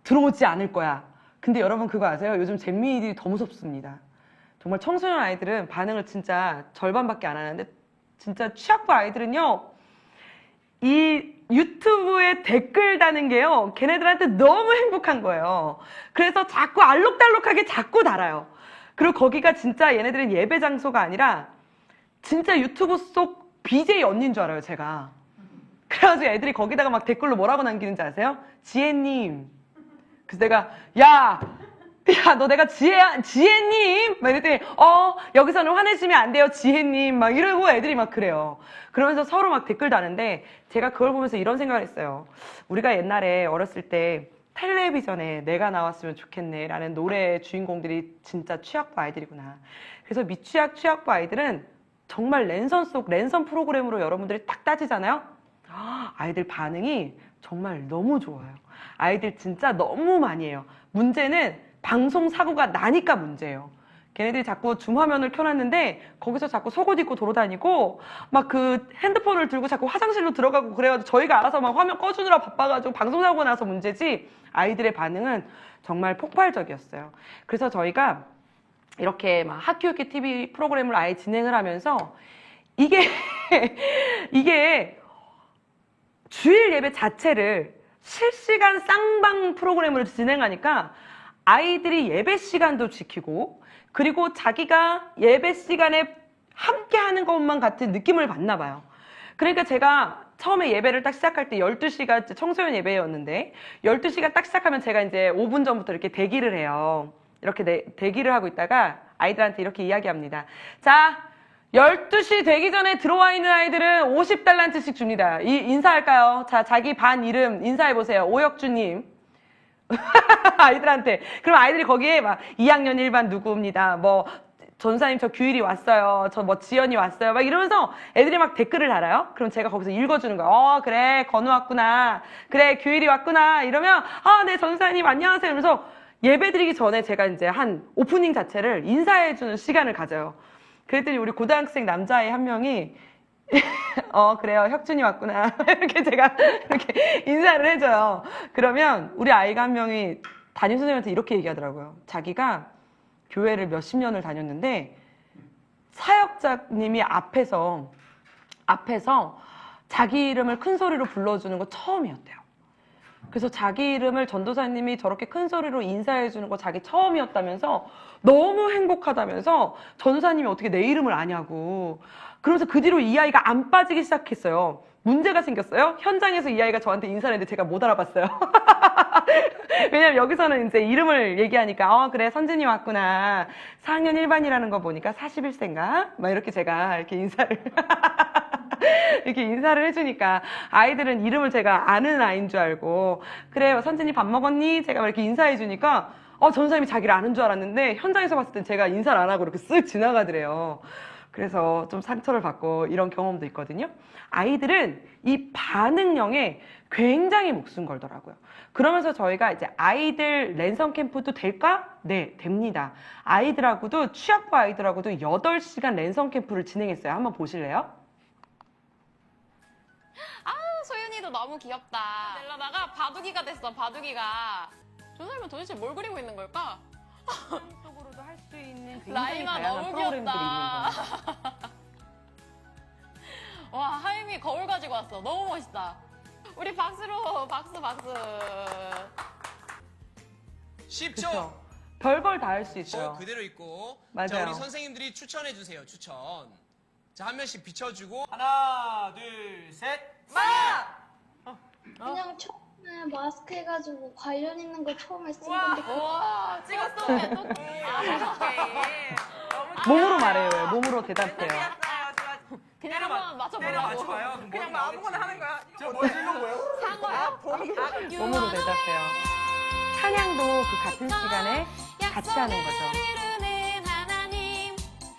들어오지 않을 거야. 근데 여러분 그거 아세요? 요즘 잼민이들이 더 무섭습니다. 정말 청소년 아이들은 반응을 진짜 절반밖에 안 하는데 진짜 취학부 아이들은요. 이 유튜브에 댓글 다는 게요. 걔네들한테 너무 행복한 거예요. 그래서 자꾸 알록달록하게 자꾸 달아요. 그리고 거기가 진짜 얘네들은 예배 장소가 아니라 진짜 유튜브 속 BJ 언니인 줄 알아요, 제가. 그래가지고 애들이 거기다가 막 댓글로 뭐라고 남기는지 아세요? 지혜님. 그래서 내가 야, 너 내가 지혜님? 막 이랬더니 여기서는 화내시면 안 돼요, 지혜님. 막 이러고 애들이 막 그래요. 그러면서 서로 막 댓글 다는데 제가 그걸 보면서 이런 생각을 했어요. 우리가 옛날에 어렸을 때 텔레비전에 내가 나왔으면 좋겠네 라는 노래의 주인공들이 진짜 취학부 아이들이구나. 그래서 미취학 취학부 아이들은 정말 랜선 프로그램으로 여러분들이 딱 따지잖아요. 아이들 반응이 정말 너무 좋아요. 아이들 진짜 너무 많이 해요. 문제는 방송 사고가 나니까 문제예요. 걔네들이 자꾸 줌 화면을 켜놨는데 거기서 자꾸 속옷 입고 돌아다니고 막 그 핸드폰을 들고 자꾸 화장실로 들어가고 그래가지고 저희가 알아서 막 화면 꺼주느라 바빠가지고 방송 사고 나서 문제지 아이들의 반응은 정말 폭발적이었어요. 그래서 저희가 이렇게 막 하키우키 TV 프로그램을 아예 진행을 하면서 이게 주일 예배 자체를 실시간 쌍방 프로그램으로 진행하니까 아이들이 예배 시간도 지키고 그리고 자기가 예배 시간에 함께 하는 것만 같은 느낌을 받나 봐요. 그러니까 제가 처음에 예배를 딱 시작할 때 12시가 청소년 예배였는데 12시가 딱 시작하면 제가 이제 5분 전부터 이렇게 대기를 해요. 이렇게 대기를 하고 있다가 아이들한테 이렇게 이야기합니다. 자, 12시 되기 전에 들어와 있는 아이들은 50달란트씩 줍니다. 인사할까요? 자, 자기 반 이름 인사해보세요. 오혁주님. 아이들한테. 그럼 아이들이 거기에 막 2학년 1반 누구입니다. 뭐, 전사님 저 규일이 왔어요. 저 뭐 지연이 왔어요. 막 이러면서 애들이 막 댓글을 달아요. 그럼 제가 거기서 읽어주는 거예요. 그래, 건우 왔구나. 그래, 규일이 왔구나. 이러면, 네, 전사님 안녕하세요. 이러면서 예배 드리기 전에 제가 이제 한 오프닝 자체를 인사해주는 시간을 가져요. 그랬더니 우리 고등학생 남자애 한 명이 그래요. 혁준이 왔구나. 이렇게 제가 이렇게 인사를 해줘요. 그러면 우리 아이가 한 명이 담임선생님한테 이렇게 얘기하더라고요. 자기가 교회를 몇십 년을 다녔는데 사역자님이 앞에서 자기 이름을 큰 소리로 불러주는 거 처음이었대요. 그래서 자기 이름을 전도사님이 저렇게 큰 소리로 인사해 주는 거 자기 처음이었다면서 너무 행복하다면서 전도사님이 어떻게 내 이름을 아냐고. 그러면서 그 뒤로 이 아이가 안 빠지기 시작했어요. 문제가 생겼어요. 현장에서 이 아이가 저한테 인사를 했는데 제가 못 알아봤어요. 왜냐면 여기서는 이제 이름을 얘기하니까 그래 선진이 왔구나. 4학년 1반이라는 거 보니까 41세인가? 막 이렇게 제가 이렇게 인사를 이렇게 인사를 해주니까 아이들은 이름을 제가 아는 아이인 줄 알고 그래요 선진이 밥 먹었니? 제가 막 이렇게 인사해주니까 전사님이 자기를 아는 줄 알았는데 현장에서 봤을 땐 제가 인사를 안 하고 이렇게 쓱 지나가더래요. 그래서 좀 상처를 받고 이런 경험도 있거든요. 아이들은 이 반응령에 굉장히 목숨 걸더라고요. 그러면서 저희가 이제 아이들 랜선 캠프도 될까? 네, 됩니다. 아이들하고도 취약부 아이들하고도 8시간 랜선 캠프를 진행했어요. 한번 보실래요?
소윤이도 너무 귀엽다. 넬라다가 바둑이가 됐어, 바둑이가. 저 사람은 도대체 뭘 그리고 있는 걸까?
속으로도 할 수 있는 굉장히
라임아
다양한
너무
프로그램들이
귀엽다.
있는 거예요.
와, 하임이 거울 가지고 왔어. 너무 멋있다. 우리 박수로, 박수.
쉽죠?
그쵸? 별걸 다 할 수
저
있어요.
그대로 있고.
맞아요.
자, 우리 선생님들이 추천해 주세요. 추천. 자, 한 명씩 비춰주고. 하나, 둘, 셋.
그냥 처음에 마스크 해가지고 관련 있는 거 처음에 쓴 건데
와, 찍었어.
몸으로 말해요. 왜? 몸으로 대답해요.
그냥 한번 맞춰보라고.
그냥 뭐 아무거나 하는 거야. 저뭐 찍는 거예요?
상어요?
몸으로 대답해요. 찬양도 그 같은 시간에 같이 하는 거죠.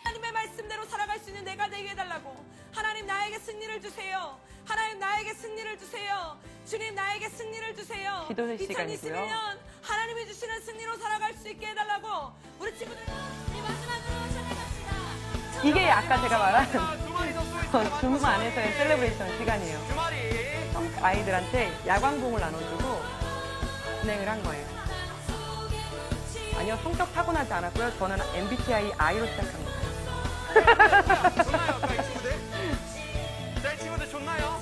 하나님의 말씀대로 살아갈 수 있는 내가 되게 해달라고. 하나님 나에게 승리를 주세요. 하나님 나에게 승리를 주세요. 주님 나에게 승리를 주세요.
기도의 시간이고요.
2021년 하나님이 주시는 승리로 살아갈 수 있게 해달라고. 우리 친구들
마지막으로 찬양합시다.
이게 아까 제가 말한 줌 안에서의 셀레브레이션 시간이에요. 아이들한테 야광봉을 나눠주고 진행을 한 거예요. 아니요, 성격 타고나지 않았고요. 저는 MBTI I로 시작한 거예요.
좋나요, 이 친구들? 자, 이 친구들 좋나요?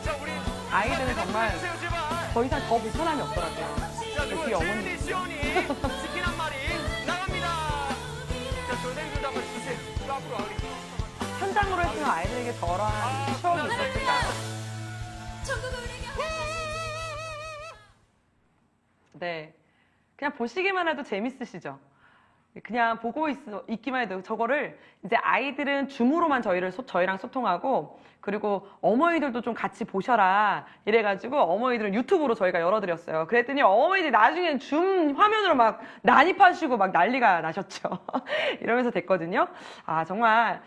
자, 우리
아이들은 정말
해주세요, 제발.
더 이상 더 불편함이 없더라고요.
자, 누구
역시 어머니.
최은리, 시온이 치킨 한 마리 나갑니다. 자, 선생님들 한번 주세요. 이거 앞으로 와, 우리.
현장으로 했으면 아이들에게 저러한 추억이 있었을까요?
천국을 우리에게
네. 그냥 보시기만 해도 재밌으시죠? 그냥 보고 있기만 해도 저거를 이제 아이들은 줌으로만 저희랑 소통하고 그리고 어머니들도 좀 같이 보셔라 이래가지고 어머니들은 유튜브로 저희가 열어드렸어요. 그랬더니 어머니들이 나중에는 줌 화면으로 막 난입하시고 막 난리가 나셨죠. 이러면서 됐거든요. 정말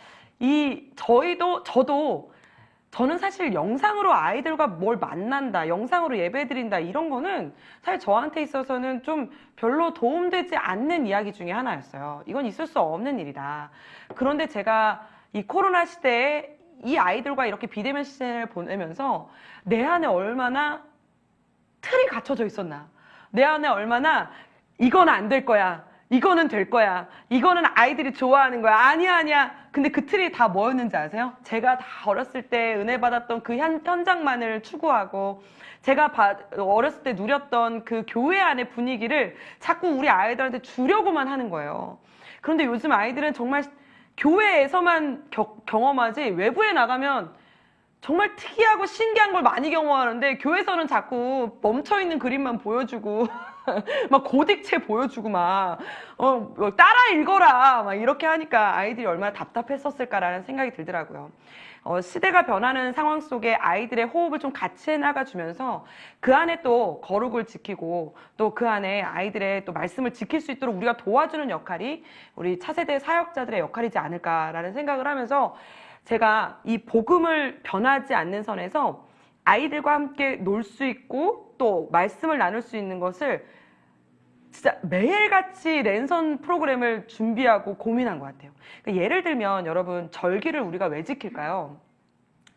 저는 사실 영상으로 아이들과 뭘 만난다, 영상으로 예배드린다 이런 거는 사실 저한테 있어서는 좀 별로 도움되지 않는 이야기 중에 하나였어요. 이건 있을 수 없는 일이다. 그런데 제가 이 코로나 시대에 이 아이들과 이렇게 비대면 시간을 보내면서 내 안에 얼마나 틀이 갖춰져 있었나. 내 안에 얼마나 이건 안 될 거야. 이거는 될 거야. 이거는 아이들이 좋아하는 거야. 아니야. 근데 그 틀이 다 뭐였는지 아세요? 제가 다 어렸을 때 은혜 받았던 그 현장만을 추구하고 제가 어렸을 때 누렸던 그 교회 안의 분위기를 자꾸 우리 아이들한테 주려고만 하는 거예요. 그런데 요즘 아이들은 정말 교회에서만 경험하지 외부에 나가면 정말 특이하고 신기한 걸 많이 경험하는데 교회에서는 자꾸 멈춰있는 그림만 보여주고 막 고딕체 보여주고 막 따라 읽어라 막 이렇게 하니까 아이들이 얼마나 답답했었을까라는 생각이 들더라고요. 시대가 변하는 상황 속에 아이들의 호흡을 좀 같이 해나가주면서 그 안에 또 거룩을 지키고 또 그 안에 아이들의 또 말씀을 지킬 수 있도록 우리가 도와주는 역할이 우리 차세대 사역자들의 역할이지 않을까라는 생각을 하면서 제가 이 복음을 변하지 않는 선에서 아이들과 함께 놀 수 있고 또 말씀을 나눌 수 있는 것을 진짜 매일같이 랜선 프로그램을 준비하고 고민한 것 같아요. 그러니까 예를 들면 여러분 절기를 우리가 왜 지킬까요?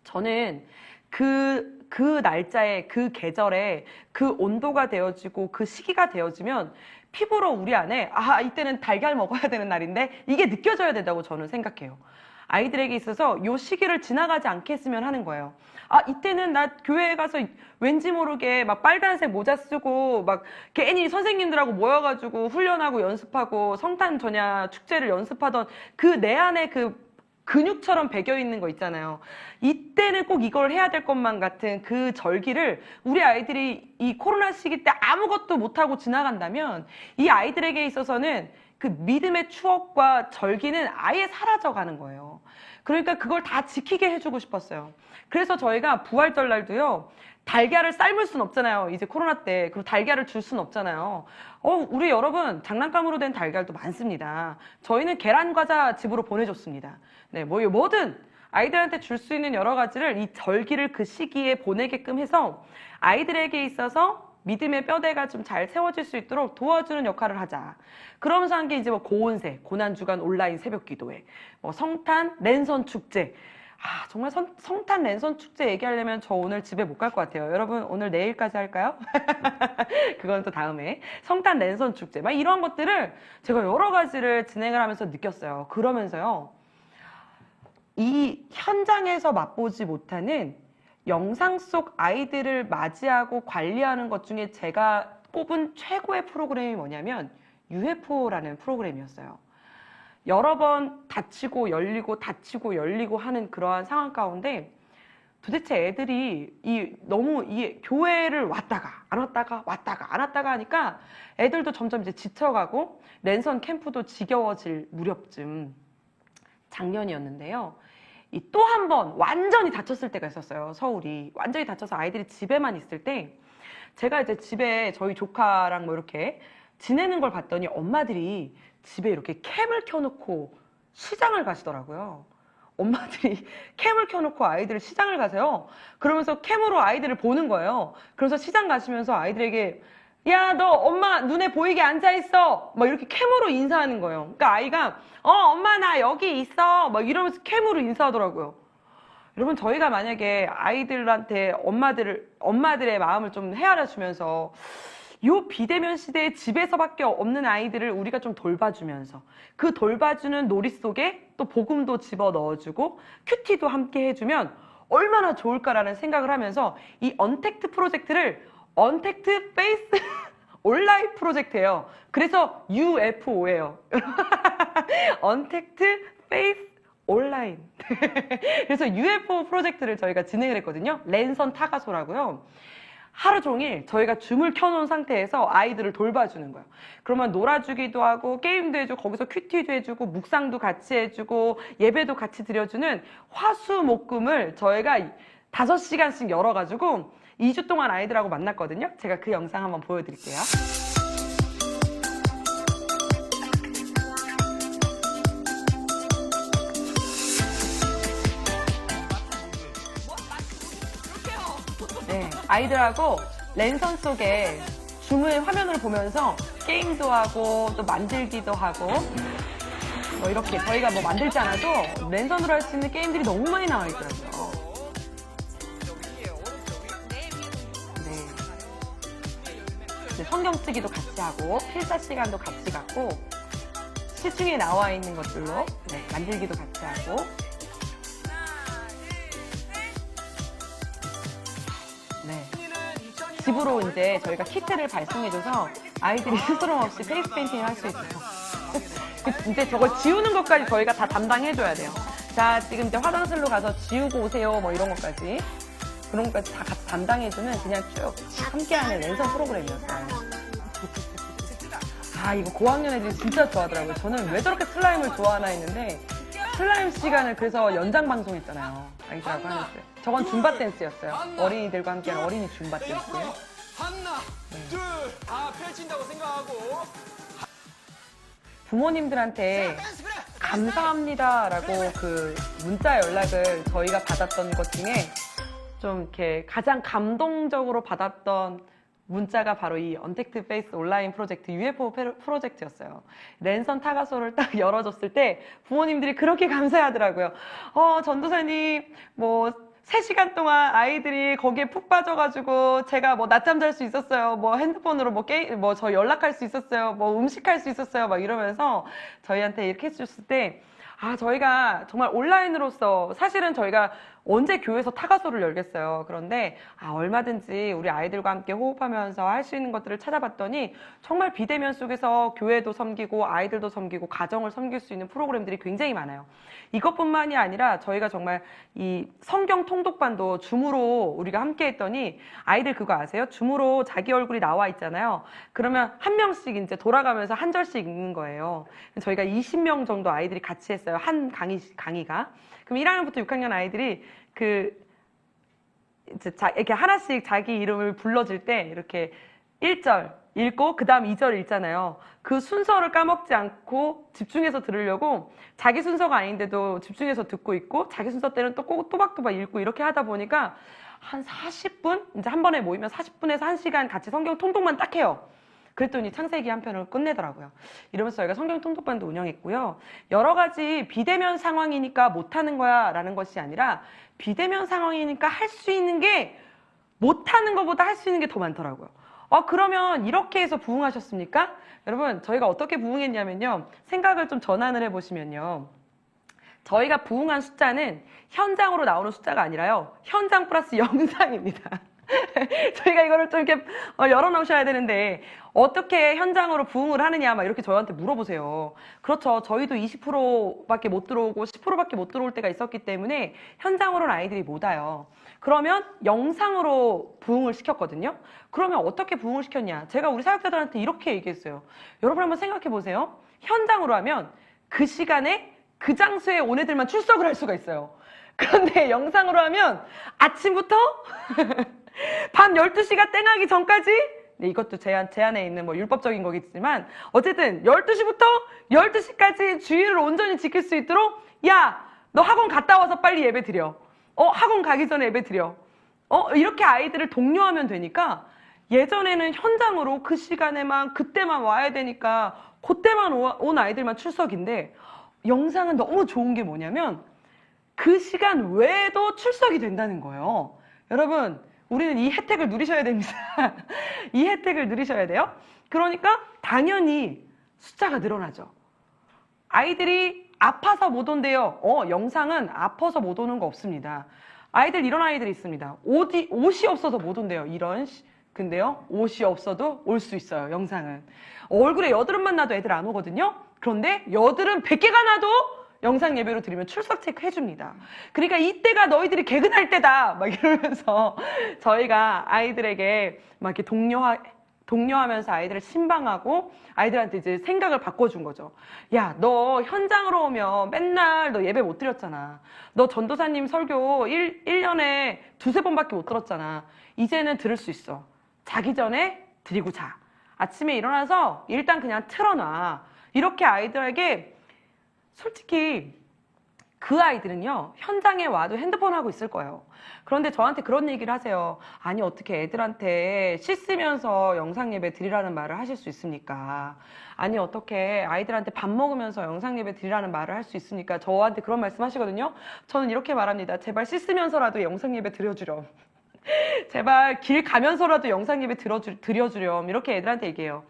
저는 그 날짜에 그 계절에 그 온도가 되어지고 그 시기가 되어지면 피부로 우리 안에 이때는 달걀 먹어야 되는 날인데 이게 느껴져야 된다고 저는 생각해요. 아이들에게 있어서 이 시기를 지나가지 않게 했으면 하는 거예요. 이때는 나 교회에 가서 왠지 모르게 막 빨간색 모자 쓰고 막 괜히 선생님들하고 모여가지고 훈련하고 연습하고 성탄 전야 축제를 연습하던 그 내 안에 그 근육처럼 배겨 있는 거 있잖아요. 이때는 꼭 이걸 해야 될 것만 같은 그 절기를 우리 아이들이 이 코로나 시기 때 아무것도 못하고 지나간다면 이 아이들에게 있어서는 그 믿음의 추억과 절기는 아예 사라져가는 거예요. 그러니까 그걸 다 지키게 해주고 싶었어요. 그래서 저희가 부활절 날도요, 달걀을 삶을 순 없잖아요. 이제 코로나 때. 그리고 달걀을 줄 순 없잖아요. 우리 여러분, 장난감으로 된 달걀도 많습니다. 저희는 계란과자 집으로 보내줬습니다. 네, 뭐든 아이들한테 줄 수 있는 여러 가지를 이 절기를 그 시기에 보내게끔 해서 아이들에게 있어서 믿음의 뼈대가 좀 잘 세워질 수 있도록 도와주는 역할을 하자. 그러면서 한 게 이제 고온세, 고난주간 온라인 새벽 기도회, 성탄, 랜선 축제. 정말 성탄 랜선 축제 얘기하려면 저 오늘 집에 못 갈 것 같아요. 여러분, 오늘 내일까지 할까요? 그건 또 다음에. 성탄 랜선 축제. 막 이런 것들을 제가 여러 가지를 진행을 하면서 느꼈어요. 그러면서요, 이 현장에서 맛보지 못하는 영상 속 아이들을 맞이하고 관리하는 것 중에 제가 꼽은 최고의 프로그램이 뭐냐면 UFO라는 프로그램이었어요. 여러 번 닫히고 열리고 닫히고 열리고 하는 그러한 상황 가운데 도대체 애들이 너무 교회를 왔다가 안 왔다가 왔다가 안 왔다가 하니까 애들도 점점 이제 지쳐가고 랜선 캠프도 지겨워질 무렵쯤 작년이었는데요. 또 한 번 완전히 닫혔을 때가 있었어요. 서울이 완전히 닫혀서 아이들이 집에만 있을 때 제가 이제 집에 저희 조카랑 이렇게 지내는 걸 봤더니 엄마들이 집에 이렇게 캠을 켜놓고 시장을 가시더라고요. 엄마들이 캠을 켜놓고 아이들을 시장을 가세요. 그러면서 캠으로 아이들을 보는 거예요. 그래서 시장 가시면서 아이들에게 야, 너 엄마 눈에 보이게 앉아있어. 막 이렇게 캠으로 인사하는 거예요. 그러니까 아이가 엄마 나 여기 있어. 막 이러면서 캠으로 인사하더라고요. 여러분, 저희가 만약에 아이들한테 엄마들의 마음을 좀 헤아려주면서 이 비대면 시대에 집에서밖에 없는 아이들을 우리가 좀 돌봐주면서 그 돌봐주는 놀이 속에 또 복음도 집어넣어주고 큐티도 함께 해주면 얼마나 좋을까라는 생각을 하면서 이 언택트 프로젝트를 언택트 페이스 온라인 프로젝트예요. 그래서 UFO예요. 언택트 페이스 온라인. 그래서 UFO 프로젝트를 저희가 진행을 했거든요. 랜선 타가소라고요. 하루 종일 저희가 줌을 켜놓은 상태에서 아이들을 돌봐주는 거예요. 그러면 놀아주기도 하고 게임도 해주고 거기서 큐티도 해주고 묵상도 같이 해주고 예배도 같이 드려주는 화수목금을 저희가 5시간씩 열어가지고 2주 동안 아이들하고 만났거든요. 제가 그 영상 한번 보여드릴게요. 네, 아이들하고 랜선 속에 줌의 화면을 보면서 게임도 하고 또 만들기도 하고 이렇게 저희가 만들지 않아도 랜선으로 할 수 있는 게임들이 너무 많이 나와 있더라고요. 성경 쓰기도 같이 하고 필사 시간도 같이 갖고 시중에 나와 있는 것들로 만들기도 같이 하고 집으로 이제 저희가 키트를 발송해줘서 아이들이 스스럼 없이 페이스 페인팅을 할 수 있어요. 이제 저걸 지우는 것까지 저희가 다 담당해줘야 돼요. 자, 지금 이제 화장실로 가서 지우고 오세요. 뭐 이런 것까지. 그런 것까지 다 같이 담당해주는 그냥 쭉 함께하는 랜선 프로그램이었어요. 아, 이거 고학년 애들이 진짜 좋아하더라고요. 저는 왜 저렇게 슬라임을 좋아하나 했는데, 슬라임 시간을 그래서 연장 방송 했잖아요. 아이들하고 하는 때. 저건 줌바 댄스였어요. 어린이들과 함께하는 어린이 줌바 댄스.
하나, 둘, 펼친다고 생각하고.
부모님들한테 감사합니다라고 그 문자 연락을 저희가 받았던 것 중에 좀 이렇게 가장 감동적으로 받았던 문자가 바로 이 언택트 페이스 온라인 프로젝트 UFO 프로젝트였어요. 랜선 타가소를 딱 열어줬을 때 부모님들이 그렇게 감사하더라고요. 전도사님 뭐 3시간 동안 아이들이 거기에 푹 빠져가지고 제가 뭐 낮잠 잘 수 있었어요. 뭐 핸드폰으로 뭐 게임, 뭐 저 연락할 수 있었어요. 뭐 음식할 수 있었어요. 막 이러면서 저희한테 이렇게 해주셨을 때 저희가 정말 온라인으로서 사실은 저희가 언제 교회에서 타가소를 열겠어요. 그런데 얼마든지 우리 아이들과 함께 호흡하면서 할 수 있는 것들을 찾아봤더니 정말 비대면 속에서 교회도 섬기고 아이들도 섬기고 가정을 섬길 수 있는 프로그램들이 굉장히 많아요. 이것뿐만이 아니라 저희가 정말 이 성경 통독반도 줌으로 우리가 함께 했더니 아이들 그거 아세요? 줌으로 자기 얼굴이 나와 있잖아요. 그러면 한 명씩 이제 돌아가면서 한 절씩 읽는 거예요. 저희가 20명 정도 아이들이 같이 했어요. 한 강의가. 그럼 1학년부터 6학년 아이들이 이렇게 하나씩 자기 이름을 불러줄 때 이렇게 1절 읽고 그 다음 2절 읽잖아요. 그 순서를 까먹지 않고 집중해서 들으려고 자기 순서가 아닌데도 집중해서 듣고 있고 자기 순서 때는 또 또박또박 읽고 이렇게 하다 보니까 한 40분? 이제 한 번에 모이면 40분에서 1시간 같이 성경 통독만 딱 해요. 그랬더니 창세기 한 편을 끝내더라고요. 이러면서 저희가 성경 통독반도 운영했고요. 여러 가지 비대면 상황이니까 못하는 거야 라는 것이 아니라 비대면 상황이니까 할 수 있는 게 못하는 것보다 할 수 있는 게 더 많더라고요. 그러면 이렇게 해서 부흥하셨습니까? 여러분, 저희가 어떻게 부흥했냐면요. 생각을 좀 전환을 해보시면요. 저희가 부흥한 숫자는 현장으로 나오는 숫자가 아니라요. 현장 플러스 영상입니다. 저희가 이거를 좀 이렇게 열어놓으셔야 되는데 어떻게 현장으로 부흥을 하느냐 막 이렇게 저희한테 물어보세요. 그렇죠. 저희도 20%밖에 못 들어오고 10%밖에 못 들어올 때가 있었기 때문에 현장으로는 아이들이 못 와요. 그러면 영상으로 부흥을 시켰거든요. 그러면 어떻게 부흥을 시켰냐? 제가 우리 사역자들한테 이렇게 얘기했어요. 여러분 한번 생각해 보세요. 현장으로 하면 그 시간에 그 장소에 온 애들만 출석을 할 수가 있어요. 그런데 영상으로 하면 아침부터 밤 12시가 땡하기 전까지 이것도 제한에 있는 뭐 율법적인 거겠지만 어쨌든 12시부터 12시까지 주의를 온전히 지킬 수 있도록 야, 너 학원 갔다 와서 빨리 예배 드려. 학원 가기 전에 예배 드려. 이렇게 아이들을 독려하면 되니까 예전에는 현장으로 그 시간에만 그때만 와야 되니까 그때만 온 아이들만 출석인데 영상은 너무 좋은 게 뭐냐면 그 시간 외에도 출석이 된다는 거예요. 여러분, 우리는 이 혜택을 누리셔야 됩니다. 이 혜택을 누리셔야 돼요. 그러니까 당연히 숫자가 늘어나죠. 아이들이 아파서 못 온대요. 영상은 아파서 못 오는 거 없습니다. 이런 아이들이 있습니다. 옷이 없어서 못 온대요. 근데요, 옷이 없어도 올 수 있어요, 영상은. 얼굴에 여드름만 나도 애들 안 오거든요. 그런데 여드름 100개가 나도 영상 예배로 드리면 출석 체크 해줍니다. 그러니까 이때가 너희들이 개근할 때다 막 이러면서 저희가 아이들에게 막 이렇게 독려하면서 아이들을 신방하고 아이들한테 이제 생각을 바꿔준 거죠. 야, 너 현장으로 오면 맨날 너 예배 못 드렸잖아. 너 전도사님 설교 1년에 2-3번밖에 못 들었잖아. 이제는 들을 수 있어. 자기 전에 드리고 자. 아침에 일어나서 일단 그냥 틀어놔. 이렇게 아이들에게 솔직히 그 아이들은요, 현장에 와도 핸드폰 하고 있을 거예요. 그런데 저한테 그런 얘기를 하세요. 아니, 어떻게 애들한테 씻으면서 영상 예배 드리라는 말을 하실 수 있습니까? 아니, 어떻게 아이들한테 밥 먹으면서 영상 예배 드리라는 말을 할 수 있습니까? 저한테 그런 말씀 하시거든요. 저는 이렇게 말합니다. 제발 씻으면서라도 영상 예배 드려주렴. 제발 길 가면서라도 영상 예배 드려주렴. 이렇게 애들한테 얘기해요.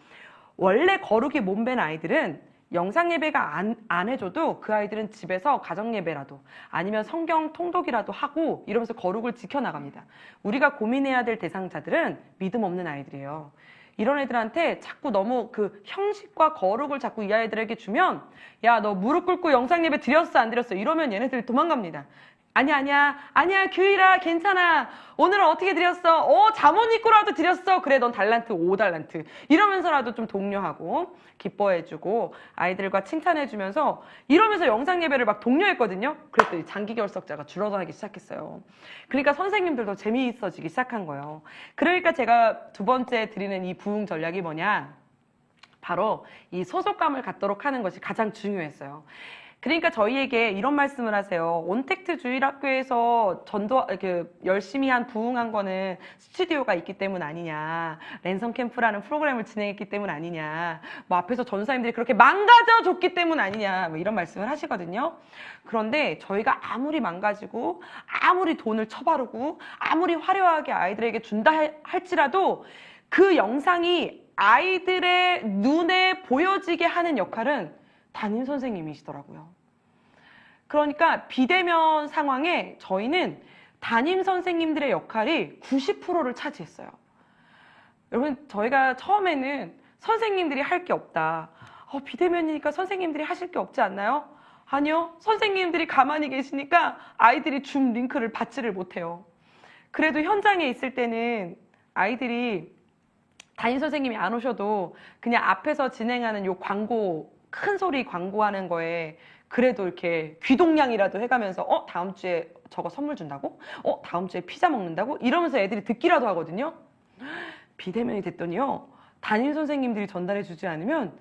원래 거룩이 몸밴 아이들은 영상 예배가 안 해줘도 그 아이들은 집에서 가정 예배라도 아니면 성경 통독이라도 하고 이러면서 거룩을 지켜나갑니다. 우리가 고민해야 될 대상자들은 믿음 없는 아이들이에요. 이런 애들한테 자꾸 너무 그 형식과 거룩을 자꾸 이 아이들에게 주면 야, 너 무릎 꿇고 영상 예배 드렸어 안 드렸어 이러면 얘네들이 도망갑니다. 아니야 규일아 괜찮아 오늘은 어떻게 드렸어? 잠옷 입고라도 드렸어. 그래 넌 달란트 5달란트 이러면서라도 좀 독려하고 기뻐해주고 아이들과 칭찬해주면서 이러면서 영상 예배를 막 독려했거든요. 그랬더니 장기 결석자가 줄어들기 시작했어요. 그러니까 선생님들도 재미있어지기 시작한 거예요. 그러니까 제가 두 번째 드리는 이 부흥 전략이 뭐냐, 바로 이 소속감을 갖도록 하는 것이 가장 중요했어요. 그러니까 저희에게 이런 말씀을 하세요. 온택트 주일학교에서 열심히 한 부흥한 거는 스튜디오가 있기 때문 아니냐, 랜선 캠프라는 프로그램을 진행했기 때문 아니냐, 뭐 앞에서 전사님들이 그렇게 망가져줬기 때문 아니냐, 뭐 이런 말씀을 하시거든요. 그런데 저희가 아무리 망가지고 아무리 돈을 처바르고 아무리 화려하게 아이들에게 준다 할지라도 그 영상이 아이들의 눈에 보여지게 하는 역할은 담임 선생님이시더라고요. 그러니까 비대면 상황에 저희는 담임 선생님들의 역할이 90%를 차지했어요. 여러분, 저희가 처음에는 선생님들이 할 게 없다. 비대면이니까 선생님들이 하실 게 없지 않나요? 아니요. 선생님들이 가만히 계시니까 아이들이 줌 링크를 받지를 못해요. 그래도 현장에 있을 때는 아이들이 담임 선생님이 안 오셔도 그냥 앞에서 진행하는 요 광고, 큰 소리 광고하는 거에 그래도 이렇게 귀동냥이라도 해가면서 다음 주에 저거 선물 준다고? 다음 주에 피자 먹는다고? 이러면서 애들이 듣기라도 하거든요. 비대면이 됐더니요, 담임 선생님들이 전달해 주지 않으면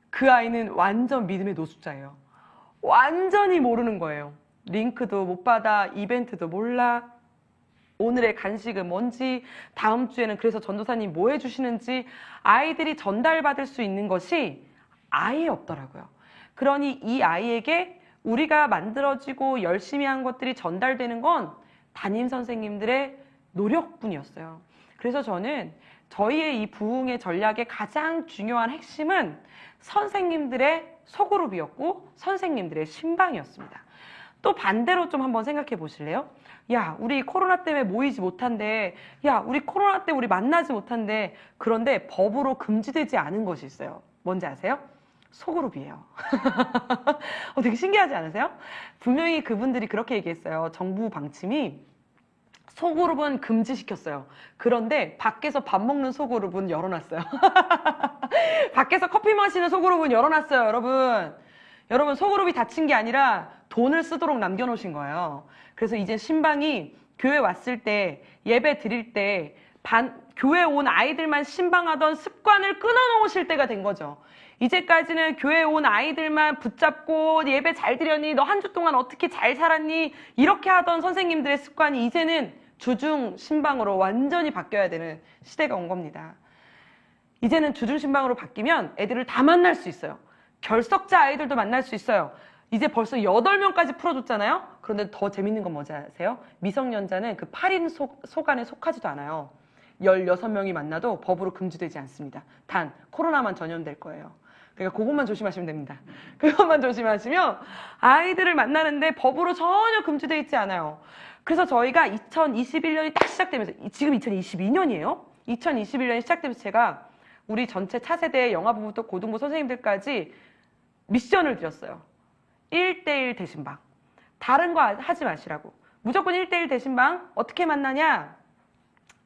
그 아이는 완전 믿음의 노숙자예요. 완전히 모르는 거예요. 링크도 못 받아, 이벤트도 몰라, 오늘의 간식은 뭔지, 다음 주에는 그래서 전도사님 뭐 해주시는지 아이들이 전달받을 수 있는 것이 아예 없더라고요. 그러니 이 아이에게 우리가 만들어지고 열심히 한 것들이 전달되는 건 담임 선생님들의 노력뿐이었어요. 그래서 저는 저희의 이 부흥의 전략의 가장 중요한 핵심은 선생님들의 소그룹이었고 선생님들의 신방이었습니다. 또 반대로 좀 한번 생각해 보실래요? 야, 우리 코로나 때문에 모이지 못한대. 야, 우리 코로나 때문에 우리 만나지 못한대. 그런데 법으로 금지되지 않은 것이 있어요. 뭔지 아세요? 소그룹이에요. 되게 신기하지 않으세요? 분명히 그분들이 그렇게 얘기했어요. 정부 방침이 소그룹은 금지시켰어요. 그런데 밖에서 밥 먹는 소그룹은 열어놨어요. 밖에서 커피 마시는 소그룹은 열어놨어요, 여러분. 여러분, 소그룹이 닫힌 게 아니라 돈을 쓰도록 남겨놓으신 거예요. 그래서 이제 신방이 교회 왔을 때, 예배 드릴 때 교회 온 아이들만 신방하던 습관을 끊어놓으실 때가 된 거죠. 이제까지는 교회 온 아이들만 붙잡고 예배 잘 드렸니? 너 한 주 동안 어떻게 잘 살았니? 이렇게 하던 선생님들의 습관이 이제는 주중 신방으로 완전히 바뀌어야 되는 시대가 온 겁니다. 이제는 주중 신방으로 바뀌면 애들을 다 만날 수 있어요. 결석자 아이들도 만날 수 있어요. 이제 벌써 8명까지 풀어줬잖아요. 그런데 더 재밌는 건 뭔지 아세요? 미성년자는 그 8인 소간에 속하지도 않아요. 16명이 만나도 법으로 금지되지 않습니다. 단 코로나만 전염될 거예요. 그러니까 그것만 조심하시면 됩니다. 그것만 조심하시면 아이들을 만나는데 법으로 전혀 금지되어 있지 않아요. 그래서 저희가 2021년이 딱 시작되면서, 지금 2022년이에요. 2021년이 시작되면서 제가 우리 전체 차세대 영아부부터 고등부 선생님들까지 미션을 드렸어요. 1대1 대신방. 다른 거 하지 마시라고. 무조건 1대1 대신방. 어떻게 만나냐?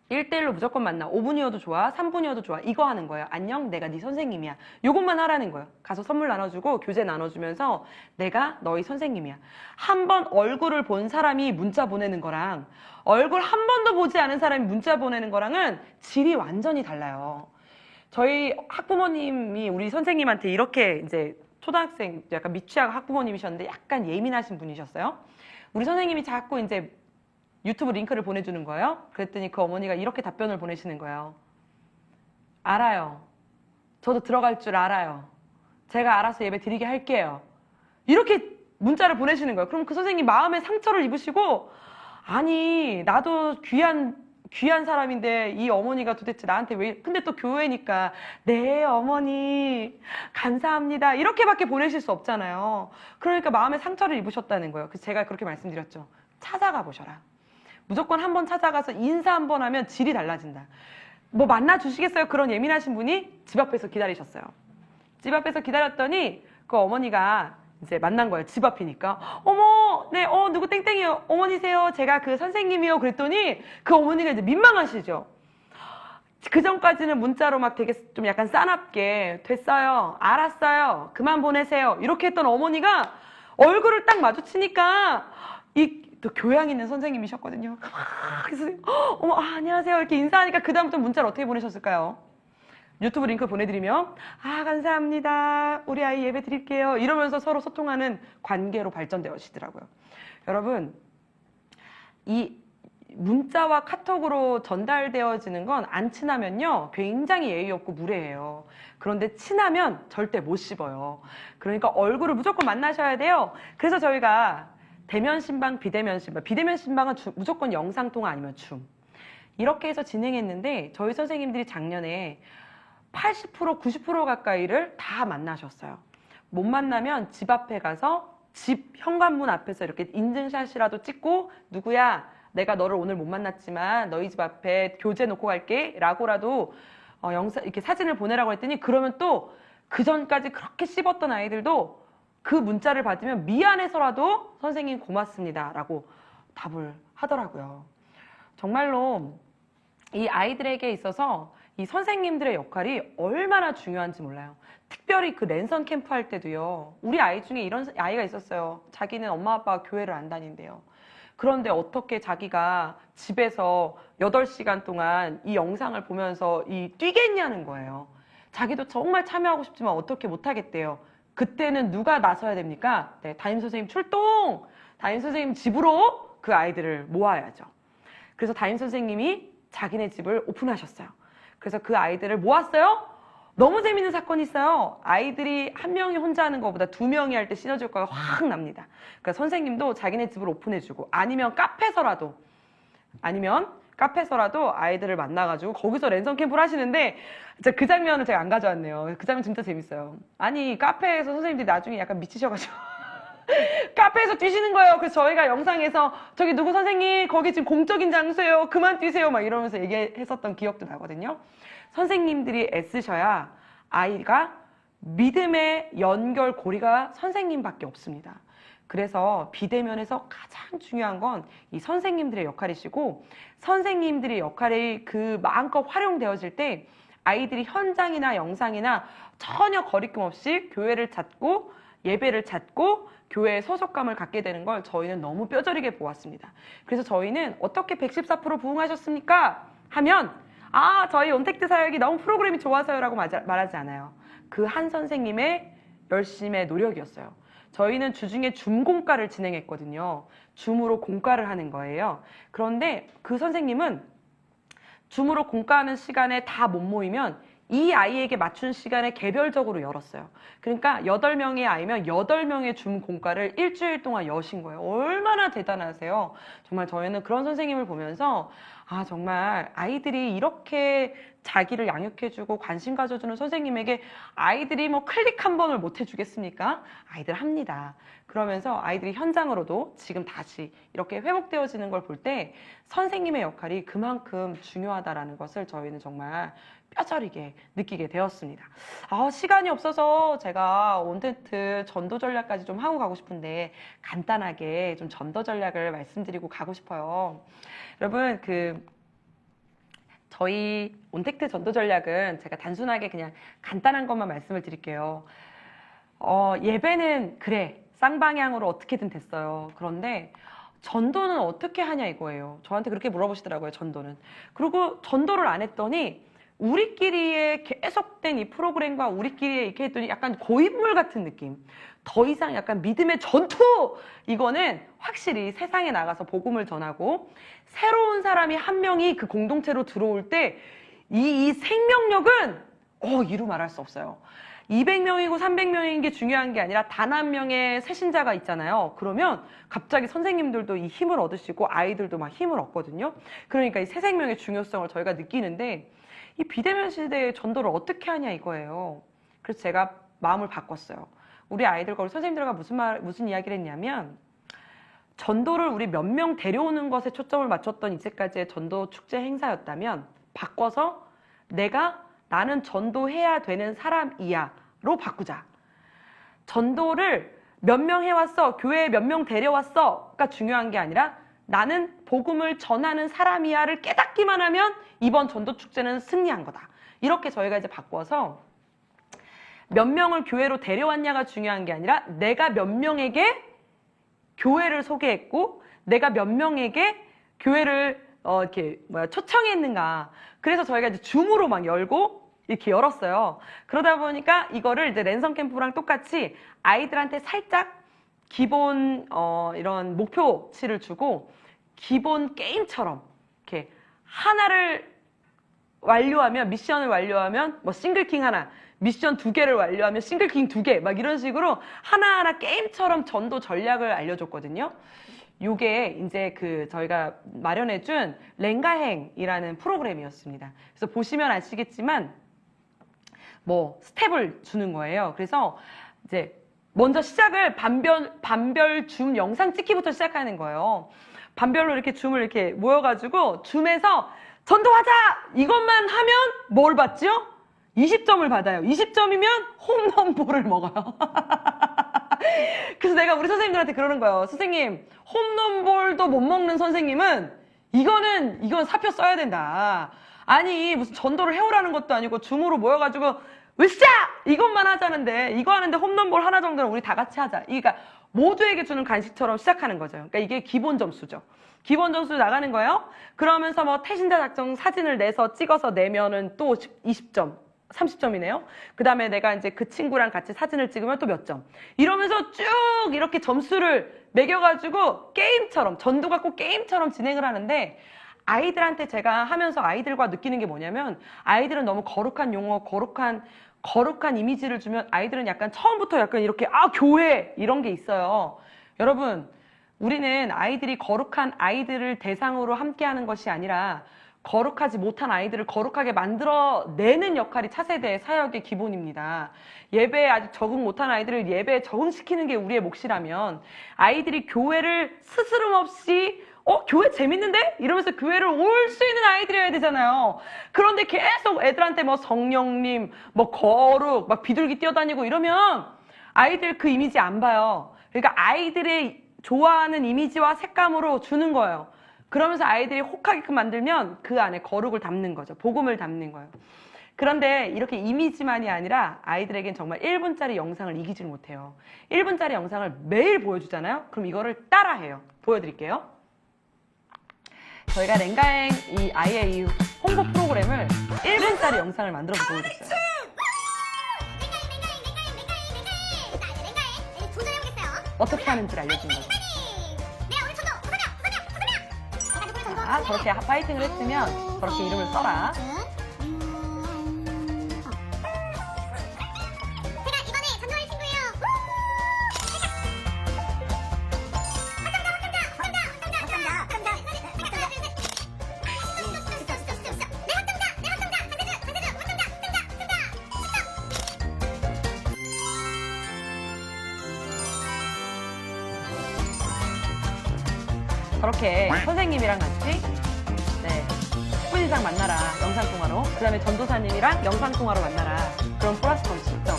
1대1로 무조건 만나. 5분이어도 좋아, 3분이어도 좋아. 이거 하는 거예요. 안녕, 내가 네 선생님이야. 요것만 하라는 거예요. 가서 선물 나눠주고 교재 나눠주면서 내가 너희 선생님이야. 한 번 얼굴을 본 사람이 문자 보내는 거랑 얼굴 한 번도 보지 않은 사람이 문자 보내는 거랑은 질이 완전히 달라요. 저희 학부모님이 우리 선생님한테 이렇게 이제 초등학생, 약간 미취학 학부모님이셨는데 약간 예민하신 분이셨어요. 우리 선생님이 자꾸 이제 유튜브 링크를 보내주는 거예요. 그랬더니 그 어머니가 이렇게 답변을 보내시는 거예요. 알아요. 저도 들어갈 줄 알아요. 제가 알아서 예배 드리게 할게요. 이렇게 문자를 보내시는 거예요. 그럼 그 선생님 마음에 상처를 입으시고, 아니 나도 귀한 사람인데 이 어머니가 도대체 나한테 왜, 근데 또 교회니까 네 어머니 감사합니다 이렇게밖에 보내실 수 없잖아요. 그러니까 마음에 상처를 입으셨다는 거예요. 그래서 제가 그렇게 말씀드렸죠. 찾아가 보셔라. 무조건 한번 찾아가서 인사 한번 하면 질이 달라진다. 뭐 만나주시겠어요? 그런 예민하신 분이 집 앞에서 기다리셨어요. 집 앞에서 기다렸더니 그 어머니가 이제 만난 거예요. 집 앞이니까. 어머, 네, 누구 땡땡이요. 어머니세요. 제가 그 선생님이요. 그랬더니 그 어머니가 이제 민망하시죠. 그 전까지는 문자로 막 되게 좀 약간 싸납게 됐어요. 알았어요. 그만 보내세요. 이렇게 했던 어머니가 얼굴을 딱 마주치니까 또 교양 있는 선생님이셨거든요. 그래서 어머, 안녕하세요. 이렇게 인사하니까 그다음부터 문자를 어떻게 보내셨을까요? 유튜브 링크 보내드리면 감사합니다. 우리 아이 예배 드릴게요. 이러면서 서로 소통하는 관계로 발전되시더라고요. 여러분, 이 문자와 카톡으로 전달되어지는 건 안 친하면요 굉장히 예의 없고 무례해요. 그런데 친하면 절대 못 씹어요. 그러니까 얼굴을 무조건 만나셔야 돼요. 그래서 저희가 대면 신방, 비대면 신방, 비대면 신방은 무조건 영상통화 아니면 줌 이렇게 해서 진행했는데 저희 선생님들이 작년에 80%, 90% 가까이를 다 만나셨어요. 못 만나면 집 앞에 가서 집 현관문 앞에서 이렇게 인증샷이라도 찍고 누구야 내가 너를 오늘 못 만났지만 너희 집 앞에 교재 놓고 갈게 라고라도 영상 이렇게 사진을 보내라고 했더니 그러면 또 그 전까지 그렇게 씹었던 아이들도 그 문자를 받으면 미안해서라도 선생님 고맙습니다 라고 답을 하더라고요. 정말로 이 아이들에게 있어서 이 선생님들의 역할이 얼마나 중요한지 몰라요. 특별히 그 랜선 캠프 할 때도요. 우리 아이 중에 이런 아이가 있었어요. 자기는 엄마 아빠가 교회를 안 다닌대요. 그런데 어떻게 자기가 집에서 8시간 동안 이 영상을 보면서 뛰겠냐는 거예요. 자기도 정말 참여하고 싶지만 어떻게 못하겠대요. 그때는 누가 나서야 됩니까? 네, 담임선생님 출동! 담임선생님 집으로 그 아이들을 모아야죠. 그래서 담임선생님이 자기네 집을 오픈하셨어요. 그래서 그 아이들을 모았어요. 너무 재밌는 사건이 있어요. 아이들이 한 명이 혼자 하는 것보다 2명이 할 때 시너지 효과가 확 납니다. 그러니까 선생님도 자기네 집을 오픈해주고 아니면 카페에서라도 아이들을 만나가지고 거기서 랜선 캠프를 하시는데 그 장면을 제가 안 가져왔네요. 그 장면 진짜 재밌어요. 아니 카페에서 선생님들이 나중에 약간 미치셔가지고 카페에서 뛰시는 거예요. 그래서 저희가 영상에서 저기 누구 선생님 거기 지금 공적인 장소예요. 그만 뛰세요. 막 이러면서 얘기했었던 기억도 나거든요. 선생님들이 애쓰셔야 아이가 믿음의 연결고리가 선생님밖에 없습니다. 그래서 비대면에서 가장 중요한 건 이 선생님들의 역할이시고 선생님들의 역할이 그 마음껏 활용되어질 때 아이들이 현장이나 영상이나 전혀 거리낌 없이 교회를 찾고 예배를 찾고 교회에 소속감을 갖게 되는 걸 저희는 너무 뼈저리게 보았습니다. 그래서 저희는 어떻게 114% 부응하셨습니까? 하면 저희 온택트 사역이 너무 프로그램이 좋아서요 라고 말하지 않아요. 그 한 선생님의 열심의 노력이었어요. 저희는 주중에 줌 공과를 진행했거든요. 줌으로 공과를 하는 거예요. 그런데 그 선생님은 줌으로 공과하는 시간에 다 못 모이면 이 아이에게 맞춘 시간에 개별적으로 열었어요. 그러니까 8명의 아이면 8명의 줌 공과를 일주일 동안 여신 거예요. 얼마나 대단하세요. 정말 저희는 그런 선생님을 보면서 정말 아이들이 이렇게 자기를 양육해주고 관심 가져주는 선생님에게 아이들이 뭐 클릭 한 번을 못 해주겠습니까? 아이들 합니다. 그러면서 아이들이 현장으로도 지금 다시 이렇게 회복되어지는 걸 볼 때 선생님의 역할이 그만큼 중요하다라는 것을 저희는 정말 뼈저리게 느끼게 되었습니다. 시간이 없어서 제가 온텐트 전도 전략까지 좀 하고 가고 싶은데 간단하게 좀 전도 전략을 말씀드리고 가고 싶어요. 여러분 저희 온택트 전도 전략은 제가 단순하게 그냥 간단한 것만 말씀을 드릴게요. 예배는 그래 쌍방향으로 어떻게든 됐어요. 그런데 전도는 어떻게 하냐 이거예요. 저한테 그렇게 물어보시더라고요. 전도는. 그리고 전도를 안 했더니 우리끼리의 계속된 이 프로그램과 우리끼리 이렇게 했더니 약간 고인물 같은 느낌. 더 이상 약간 믿음의 전투! 이거는 확실히 세상에 나가서 복음을 전하고 새로운 사람이 한 명이 그 공동체로 들어올 때 이 생명력은 이루 말할 수 없어요. 200명이고 300명인 게 중요한 게 아니라 단 한 명의 새신자가 있잖아요. 그러면 갑자기 선생님들도 이 힘을 얻으시고 아이들도 막 힘을 얻거든요. 그러니까 이 새 생명의 중요성을 저희가 느끼는데 이 비대면 시대의 전도를 어떻게 하냐 이거예요. 그래서 제가 마음을 바꿨어요. 우리 아이들과 우리 선생님들과 무슨 이야기를 했냐면 전도를 우리 몇 명 데려오는 것에 초점을 맞췄던 이제까지의 전도 축제 행사였다면 바꿔서 나는 전도해야 되는 사람이야 로 바꾸자. 전도를 몇 명 해왔어, 교회에 몇 명 데려왔어가 중요한 게 아니라 나는 복음을 전하는 사람이야를 깨닫기만 하면 이번 전도 축제는 승리한 거다. 이렇게 저희가 이제 바꿔서 몇 명을 교회로 데려왔냐가 중요한 게 아니라 내가 몇 명에게 교회를 소개했고 내가 몇 명에게 교회를 초청했는가. 그래서 저희가 이제 줌으로 막 열고 이렇게 열었어요. 그러다 보니까 이거를 이제 랜선 캠프랑 똑같이 아이들한테 살짝 기본 이런 목표치를 주고 기본 게임처럼 이렇게 하나를 완료하면 미션을 완료하면 뭐 싱글킹 하나, 미션 2개를 완료하면 싱글킹 2개 막 이런 식으로 하나하나 게임처럼 전도 전략을 알려줬거든요. 요게 이제 저희가 마련해준 랭가행이라는 프로그램이었습니다. 그래서 보시면 아시겠지만 뭐 스텝을 주는 거예요. 그래서 이제 먼저 시작을 반별 줌 영상 찍기부터 시작하는 거예요. 반별로 이렇게 줌을 이렇게 모여가지고 줌에서 전도하자! 이것만 하면 뭘 받죠? 20점을 받아요. 20점이면 홈런볼을 먹어요. 그래서 내가 우리 선생님들한테 그러는 거예요. 선생님, 홈런볼도 못 먹는 선생님은 이건 사표 써야 된다. 아니 무슨 전도를 해오라는 것도 아니고 줌으로 모여가지고 으쌰! 이것만 하자는데 이거 하는데 홈런볼 하나 정도는 우리 다 같이 하자. 그러니까 모두에게 주는 간식처럼 시작하는 거죠. 그러니까 이게 기본 점수죠. 기본 점수 나가는 거예요. 그러면서 뭐 태신자 작정 사진을 내서 찍어서 내면은 또 20점, 30점이네요. 그 다음에 내가 이제 그 친구랑 같이 사진을 찍으면 또 몇 점. 이러면서 쭉 이렇게 점수를 매겨가지고 게임처럼, 전도가 꼭 게임처럼 진행을 하는데 아이들한테 제가 하면서 아이들과 느끼는 게 뭐냐면 아이들은 너무 거룩한 용어, 거룩한 이미지를 주면 아이들은 약간 처음부터 약간 이렇게 교회 이런 게 있어요. 여러분, 우리는 아이들이 거룩한 아이들을 대상으로 함께하는 것이 아니라 거룩하지 못한 아이들을 거룩하게 만들어내는 역할이 차세대의 사역의 기본입니다. 예배에 아직 적응 못한 아이들을 예배에 적응시키는 게 우리의 몫이라면 아이들이 교회를 스스럼 없이 교회 재밌는데? 이러면서 교회를 올 수 있는 아이들이어야 되잖아요. 그런데 계속 애들한테 뭐 성령님, 뭐 거룩, 막 비둘기 뛰어다니고 이러면 아이들 그 이미지 안 봐요. 그러니까 아이들의 좋아하는 이미지와 색감으로 주는 거예요. 그러면서 아이들이 혹하게끔 만들면 그 안에 거룩을 담는 거죠. 복음을 담는 거예요. 그런데 이렇게 이미지만이 아니라 아이들에겐 정말 1분짜리 영상을 이기질 못해요. 1분짜리 영상을 매일 보여주잖아요. 그럼 이거를 따라해요. 보여드릴게요. 저희가 랭가행 아이의 이 홍보 프로그램을 1분짜리 영상을 만들어서 보여줬어요. 어떻게 하는지를 알려준 거죠. 자, 저렇게 파이팅을 했으면 저렇게 이름을 써라. 저렇게 선생님이랑 같이 스푼이상 만나라 영상통화로, 그 다음에 전도사님이랑 영상통화로 만나라. 그럼 플러스 점수 10점.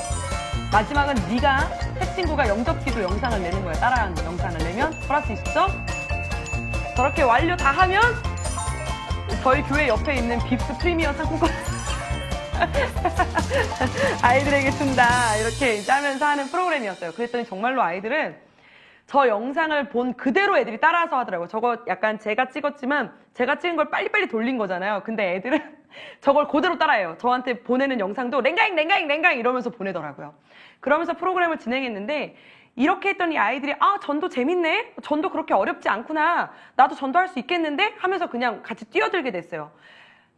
마지막은 네가 새 친구가 영접기도 영상을 내는 거야. 따라하는 영상을 내면 플러스 20점. 저렇게 완료 다 하면 저희 교회 옆에 있는 빕스 프리미엄 상품권 아이들에게 준다. 이렇게 이제 하면서 하는 프로그램이었어요. 그랬더니 정말로 아이들은 저 영상을 본 그대로 애들이 따라서 하더라고요. 저거 약간 제가 찍었지만 제가 찍은 걸 빨리빨리 돌린 거잖아요. 근데 애들은 저걸 그대로 따라해요. 저한테 보내는 영상도 랭가잉 이러면서 보내더라고요. 그러면서 프로그램을 진행했는데 이렇게 했더니 아이들이 전도 재밌네? 전도 그렇게 어렵지 않구나. 나도 전도할 수 있겠는데? 하면서 그냥 같이 뛰어들게 됐어요.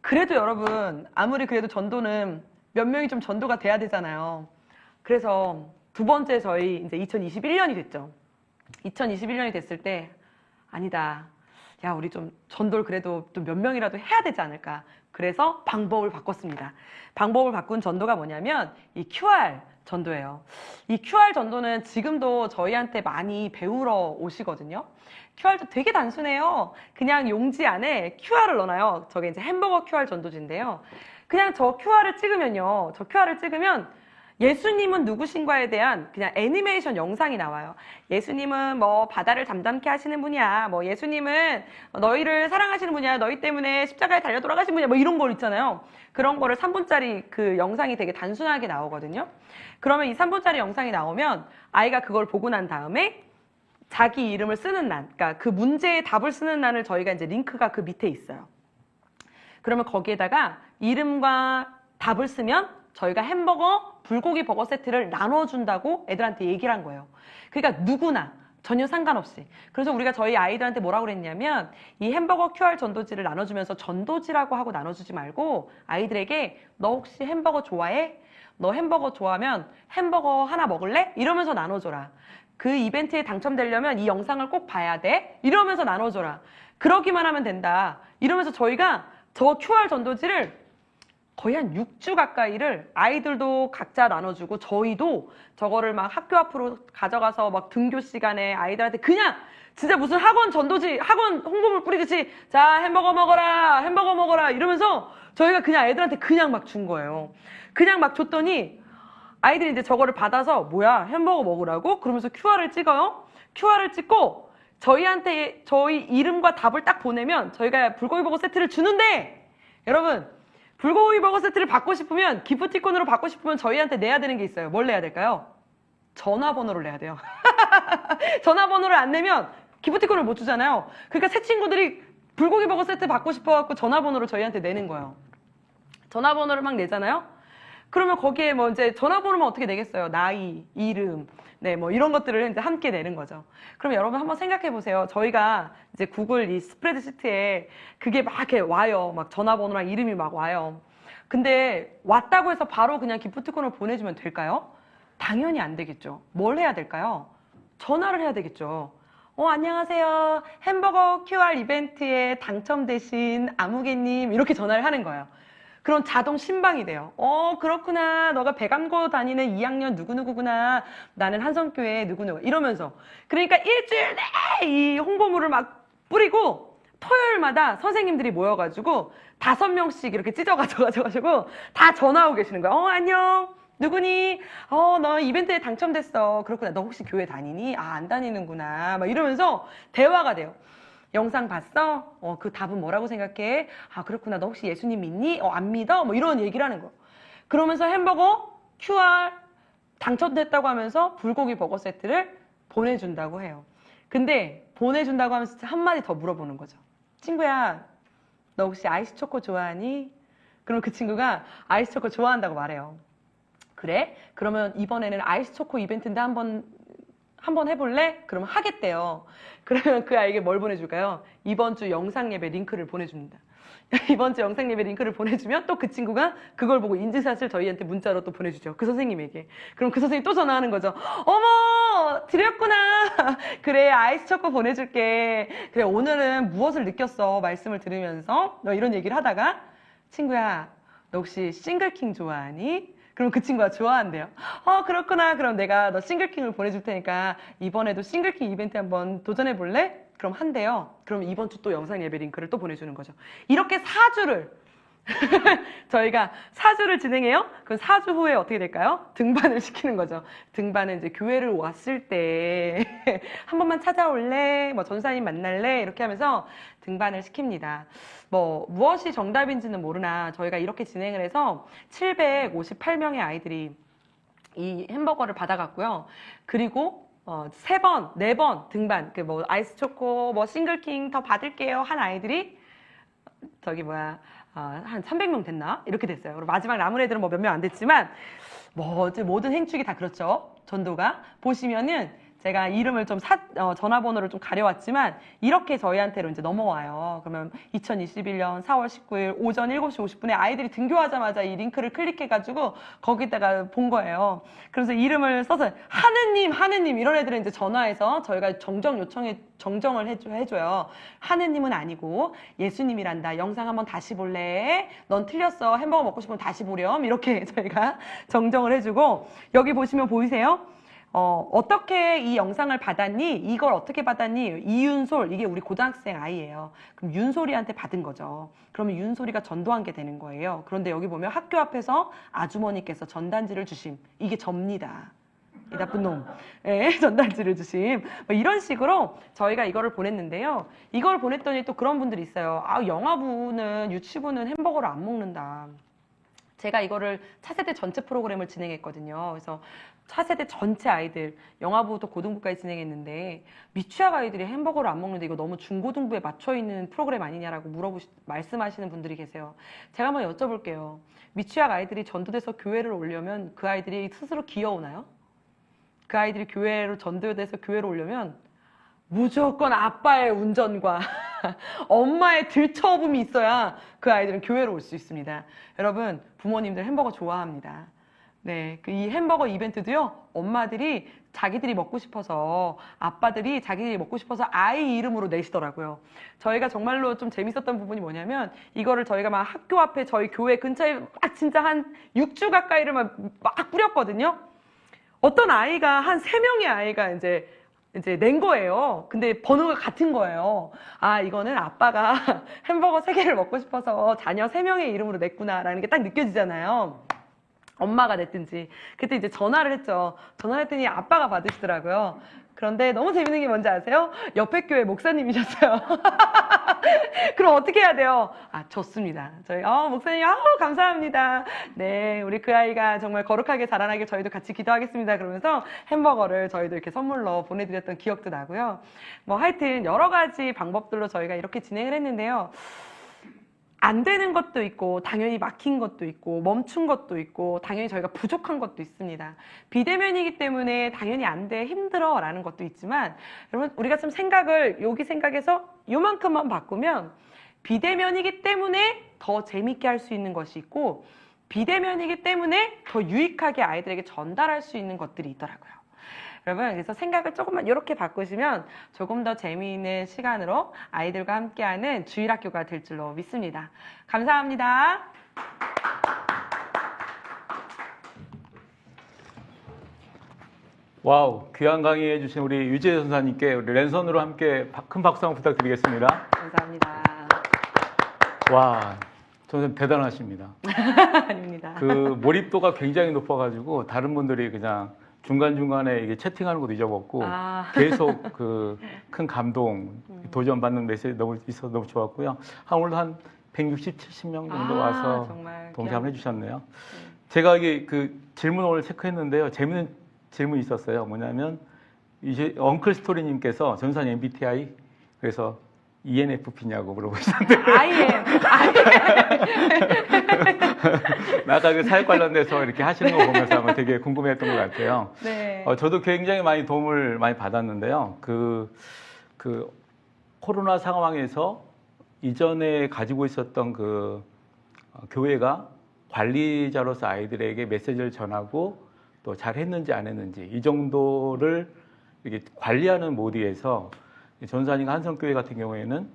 그래도 여러분, 아무리 그래도 전도는 몇 명이 좀 전도가 돼야 되잖아요. 그래서 두 번째 저희 이제 2021년이 됐죠. 2021년이 됐을 때 아니다. 야, 우리 좀 전도를 그래도 좀 몇 명이라도 해야 되지 않을까. 그래서 방법을 바꿨습니다. 방법을 바꾼 전도가 뭐냐면 이 QR 전도예요. 이 QR 전도는 지금도 저희한테 많이 배우러 오시거든요. QR도 되게 단순해요. 그냥 용지 안에 QR을 넣어놔요. 저게 이제 햄버거 QR 전도지인데요. 그냥 저 QR을 찍으면요. 저 QR을 찍으면 예수님은 누구신가에 대한 그냥 애니메이션 영상이 나와요. 예수님은 뭐 바다를 잠잠케 하시는 분이야. 뭐 예수님은 너희를 사랑하시는 분이야. 너희 때문에 십자가에 달려 돌아가신 분이야. 뭐 이런 걸 있잖아요. 그런 거를 3분짜리 그 영상이 되게 단순하게 나오거든요. 그러면 이 3분짜리 영상이 나오면 아이가 그걸 보고 난 다음에 자기 이름을 쓰는 란, 그러니까 그 문제의 답을 쓰는 란을 저희가 이제 링크가 그 밑에 있어요. 그러면 거기에다가 이름과 답을 쓰면 저희가 햄버거, 불고기 버거 세트를 나눠준다고 애들한테 얘기를 한 거예요. 그러니까 누구나 전혀 상관없이. 그래서 우리가 저희 아이들한테 뭐라고 그랬냐면 이 햄버거 QR 전도지를 나눠주면서 전도지라고 하고 나눠주지 말고 아이들에게 너 혹시 햄버거 좋아해? 너 햄버거 좋아하면 햄버거 하나 먹을래? 이러면서 나눠줘라. 그 이벤트에 당첨되려면 이 영상을 꼭 봐야 돼? 이러면서 나눠줘라. 그러기만 하면 된다. 이러면서 저희가 저 QR 전도지를 거의 한 6주 가까이를 아이들도 각자 나눠주고 저희도 저거를 막 학교 앞으로 가져가서 막 등교 시간에 아이들한테 그냥 진짜 무슨 학원 전도지, 학원 홍보물 뿌리듯이 자, 햄버거 먹어라 이러면서 저희가 그냥 애들한테 그냥 막 준 거예요. 그냥 막 줬더니 아이들이 이제 저거를 받아서 뭐야, 햄버거 먹으라고? 그러면서 QR을 찍어요. QR을 찍고 저희한테 저희 이름과 답을 딱 보내면 저희가 불고기 버거 세트를 주는데 여러분 불고기 버거 세트를 받고 싶으면 기프티콘으로 받고 싶으면 저희한테 내야 되는 게 있어요. 뭘 내야 될까요? 전화번호를 내야 돼요. 전화번호를 안 내면 기프티콘을 못 주잖아요. 그러니까 새 친구들이 불고기 버거 세트 받고 싶어갖고 전화번호를 저희한테 내는 거예요. 전화번호를 막 내잖아요. 그러면 거기에 뭐 이제 전화번호만 어떻게 내겠어요? 나이, 이름, 네, 뭐 이런 것들을 이제 함께 내는 거죠. 그럼 여러분 한번 생각해 보세요. 저희가 이제 구글 이 스프레드시트에 그게 막 이렇게 와요. 막 전화번호랑 이름이 막 와요. 근데 왔다고 해서 바로 그냥 기프티콘을 보내주면 될까요? 당연히 안 되겠죠. 뭘 해야 될까요? 전화를 해야 되겠죠. 안녕하세요. 햄버거 QR 이벤트에 당첨되신 아무개님 이렇게 전화를 하는 거예요. 그럼 자동 신방이 돼요. 그렇구나. 너가 배감고 다니는 2학년 누구누구구나. 나는 한성교회 누구누구. 이러면서. 그러니까 일주일 내내 이 홍보물을 막 뿌리고 토요일마다 선생님들이 모여가지고 5명씩 이렇게 찢어가지고 다 전화하고 계시는 거예요. 안녕. 누구니? 너 이벤트에 당첨됐어. 그렇구나. 너 혹시 교회 다니니? 안 다니는구나. 막 이러면서 대화가 돼요. 영상 봤어? 그 답은 뭐라고 생각해? 그렇구나. 너 혹시 예수님 믿니? 안 믿어? 뭐 이런 얘기를 하는 거예요. 그러면서 햄버거, QR 당첨됐다고 하면서 불고기 버거 세트를 보내준다고 해요. 근데 보내준다고 하면서 한마디 더 물어보는 거죠. 친구야, 너 혹시 아이스 초코 좋아하니? 그럼 그 친구가 아이스 초코 좋아한다고 말해요. 그래? 그러면 이번에는 아이스 초코 이벤트인데 한번 해볼래? 그러면 하겠대요. 그러면 그 아이에게 뭘 보내줄까요? 이번 주 영상 예배 링크를 보내줍니다. 이번 주 영상 예배 링크를 보내주면 또 그 친구가 그걸 보고 인증샷을 저희한테 문자로 또 보내주죠. 그 선생님에게. 그럼 그 선생님이 또 전화하는 거죠. 어머! 드렸구나! 그래, 아이스 초코 보내줄게. 그래, 오늘은 무엇을 느꼈어? 말씀을 들으면서. 이런 얘기를 하다가 친구야, 너 혹시 싱글킹 좋아하니? 그럼 그 친구가 좋아한대요. 그렇구나. 그럼 내가 너 싱글킹을 보내줄 테니까 이번에도 싱글킹 이벤트 한번 도전해볼래? 그럼 한대요. 그럼 이번 주 또 영상 예배 링크를 또 보내주는 거죠. 이렇게 4주를 저희가 4주를 진행해요. 그럼 4주 후에 어떻게 될까요? 등반을 시키는 거죠. 등반은 이제 교회를 왔을 때 한 번만 찾아올래? 뭐 전사님 만날래? 이렇게 하면서 등반을 시킵니다. 뭐 무엇이 정답인지는 모르나 저희가 이렇게 진행을 해서 758명의 아이들이 이 햄버거를 받아갔고요. 그리고 3번, 4번 등반, 뭐 아이스 초코, 뭐 싱글킹 더 받을게요 한 아이들이 한 300명 됐나? 이렇게 됐어요. 그리고 마지막 남은 애들은 뭐 몇 명 안 됐지만, 모든 행축이 다 그렇죠. 전도가. 보시면은 제가 이름을 좀 전화번호를 좀 가려왔지만, 이렇게 저희한테로 이제 넘어와요. 그러면 2021년 4월 19일 오전 7시 50분에 아이들이 등교하자마자 이 링크를 클릭해가지고 거기다가 본 거예요. 그래서 이름을 써서 하느님 이런 애들은 이제 전화해서 저희가 정정을 해줘요. 하느님은 아니고 예수님이란다. 영상 한번 다시 볼래? 넌 틀렸어. 햄버거 먹고 싶으면 다시 보렴. 이렇게 저희가 정정을 해주고 여기 보시면 보이세요? 어떻게 이 영상을 받았니? 이걸 어떻게 받았니? 이윤솔, 이게 우리 고등학생 아이예요. 그럼 윤솔이한테 받은 거죠. 그러면 윤솔이가 전도한 게 되는 거예요. 그런데 여기 보면 학교 앞에서 아주머니께서 전단지를 주심. 이게 접니다. 이 나쁜 놈. 예, 전단지를 주심. 뭐 이런 식으로 저희가 이거를 보냈는데요. 이걸 보냈더니 또 그런 분들이 있어요. 아, 영아부는, 유치부는 햄버거를 안 먹는다. 제가 이거를 차세대 전체 프로그램을 진행했거든요. 그래서 차세대 전체 아이들, 영아부부터 고등부까지 진행했는데 미취학 아이들이 햄버거를 안 먹는데 이거 너무 중고등부에 맞춰 있는 프로그램 아니냐라고 말씀하시는 분들이 계세요. 제가 한번 여쭤볼게요. 미취학 아이들이 전도돼서 교회를 오려면 그 아이들이 스스로 기어오나요? 그 아이들이 교회로 전도돼서 교회로 오려면 무조건 아빠의 운전과 엄마의 들쳐업음이 있어야 그 아이들은 교회로 올 수 있습니다. 여러분, 부모님들 햄버거 좋아합니다. 네, 이 햄버거 이벤트도요, 엄마들이 자기들이 먹고 싶어서, 아빠들이 자기들이 먹고 싶어서 아이 이름으로 내시더라고요. 저희가 정말로 좀 재밌었던 부분이 뭐냐면, 이거를 저희가 막 학교 앞에 저희 교회 근처에 막 진짜 한 6주 가까이를 막 뿌렸거든요. 어떤 아이가, 한 3명의 아이가 이제 낸 거예요. 근데 번호가 같은 거예요. 아, 이거는 아빠가 햄버거 3개를 먹고 싶어서 자녀 3명의 이름으로 냈구나라는 게 딱 느껴지잖아요. 엄마가 냈든지. 그때 이제 전화를 했죠. 전화를 했더니 아빠가 받으시더라고요. 그런데 너무 재밌는 게 뭔지 아세요? 옆에 교회 목사님이셨어요. 그럼 어떻게 해야 돼요? 아, 좋습니다. 저희, 목사님, 감사합니다. 네, 우리 그 아이가 정말 거룩하게 자라나길 저희도 같이 기도하겠습니다. 그러면서 햄버거를 저희도 이렇게 선물로 보내드렸던 기억도 나고요. 뭐 하여튼 여러 가지 방법들로 저희가 이렇게 진행을 했는데요. 안 되는 것도 있고 당연히 막힌 것도 있고 멈춘 것도 있고 당연히 저희가 부족한 것도 있습니다. 비대면이기 때문에 당연히 안 돼, 힘들어 라는 것도 있지만 여러분, 우리가 좀 여기 생각에서 요만큼만 바꾸면 비대면이기 때문에 더 재밌게 할 수 있는 것이 있고 비대면이기 때문에 더 유익하게 아이들에게 전달할 수 있는 것들이 있더라고요. 여러분, 그래서 생각을 조금만 이렇게 바꾸시면 조금 더 재미있는 시간으로 아이들과 함께하는 주일학교가 될 줄로 믿습니다. 감사합니다.
와우, 귀한 강의해 주신 우리 유재 선사님께 우리 랜선으로 함께 큰 박수 한번 부탁드리겠습니다.
감사합니다.
와, 저는 대단하십니다.
아닙니다.
그 몰입도가 굉장히 높아가지고 다른 분들이 그냥 중간중간에 이게 채팅하는 것도 잊어먹고 계속 그 큰 감동, 도전받는 메시지 있어서 너무 좋았고요. 오늘도 한 160, 70명 정도 와서 동참을 해주셨네요. 제가 이게 그 질문 오늘 체크했는데요. 재밌는 질문이 있었어요. 뭐냐면 이제 엉클 스토리님께서 전산 MBTI 그래서 ENFP냐고 물어보셨는데 아까 그 사역 관련돼서 이렇게 하시는 거 보면서 아마 되게 궁금해했던 것 같아요.
네.
저도 굉장히 많이 도움을 많이 받았는데요. 그 코로나 상황에서 이전에 가지고 있었던 그 교회가 관리자로서 아이들에게 메시지를 전하고 또 잘했는지 안 했는지 이 정도를 이렇게 관리하는 모드에서 전산인가 한성교회 같은 경우에는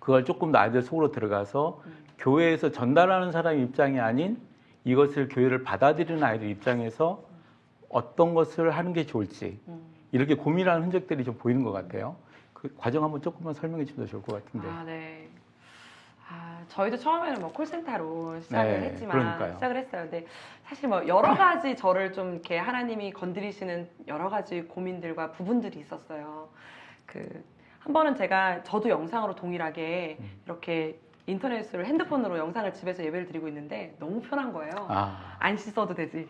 그걸 조금 더 아이들 속으로 들어가서 교회에서 전달하는 사람의 입장이 아닌 이것을 교회를 받아들이는 아이들 입장에서 어떤 것을 하는 게 좋을지 이렇게 고민하는 흔적들이 좀 보이는 것 같아요. 그 과정 한번 조금만 설명해 주면 좋을 것 같은데.
네. 저희도 처음에는 뭐 콜센터로 시작을 했지만
그러니까요.
시작을 했어요. 근데 사실 뭐 여러 가지 저를 좀 이렇게 하나님이 건드리시는 여러 가지 고민들과 부분들이 있었어요. 한 번은 저도 영상으로 동일하게 이렇게 인터넷으로 핸드폰으로 영상을 집에서 예배를 드리고 있는데 너무 편한 거예요. 안 씻어도 되지.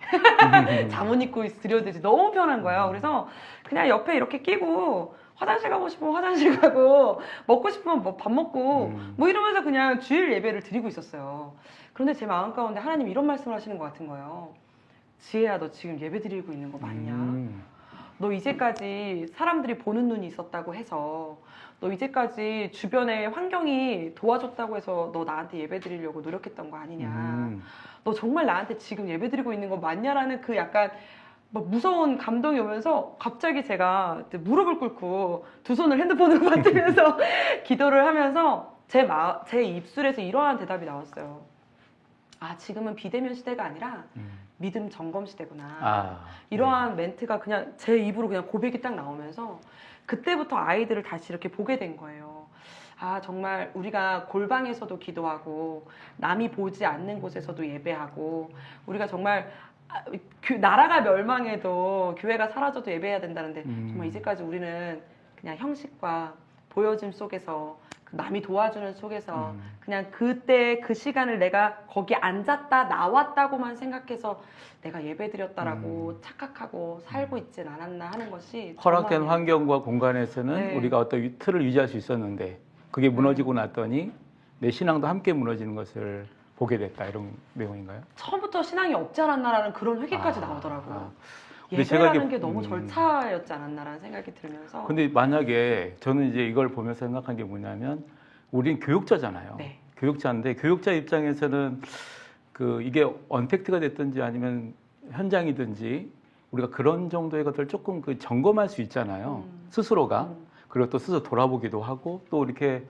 잠옷 입고 드려도 되지. 너무 편한 거예요. 그래서 그냥 옆에 이렇게 끼고 화장실 가고 싶으면 화장실 가고 먹고 싶으면 뭐 밥 먹고 뭐 이러면서 그냥 주일 예배를 드리고 있었어요. 그런데 제 마음 가운데 하나님이 이런 말씀을 하시는 것 같은 거예요. 지혜야, 너 지금 예배 드리고 있는 거 맞냐? 너 이제까지 사람들이 보는 눈이 있었다고 해서 너 이제까지 주변의 환경이 도와줬다고 해서 너 나한테 예배 드리려고 노력했던 거 아니냐? 너 정말 나한테 지금 예배 드리고 있는 거 맞냐라는 그 약간 막 무서운 감동이 오면서 갑자기 제가 무릎을 꿇고 두 손을 핸드폰으로 받들면서 기도를 하면서 제 입술에서 이러한 대답이 나왔어요. 지금은 비대면 시대가 아니라 믿음 점검 시대구나.
아,
이러한 멘트가 그냥 제 입으로 그냥 고백이 딱 나오면서 그때부터 아이들을 다시 이렇게 보게 된 거예요. 정말 우리가 골방에서도 기도하고 남이 보지 않는 곳에서도 예배하고 우리가 정말 나라가 멸망해도 교회가 사라져도 예배해야 된다는데 정말 이제까지 우리는 그냥 형식과 보여짐 속에서 남이 도와주는 속에서 그냥 그때 그 시간을 내가 거기 앉았다 나왔다고만 생각해서 내가 예배드렸다라고 착각하고 살고 있진 않았나 하는 것이
허락된
정말
환경과 공간에서는
네.
우리가 어떤 틀을 유지할 수 있었는데 그게 무너지고 났더니 내 신앙도 함께 무너지는 것을 보게 됐다 이런 내용인가요?
처음부터 신앙이 없지 않았나라는 그런 회개까지 나오더라고요.
근데 제가
예배라는
이게-
게 너무 절차였지 않았나라는 생각이 들면서
근데 만약에 저는 이제 이걸 보면서 생각한 게 뭐냐면 우린 교육자잖아요.
네.
교육자인데 교육자 입장에서는 이게 언택트가 됐든지 아니면 현장이든지 우리가 그런 정도의 것들을 조금 점검할 수 있잖아요. 스스로가. 그리고 또 스스로 돌아보기도 하고 또 이렇게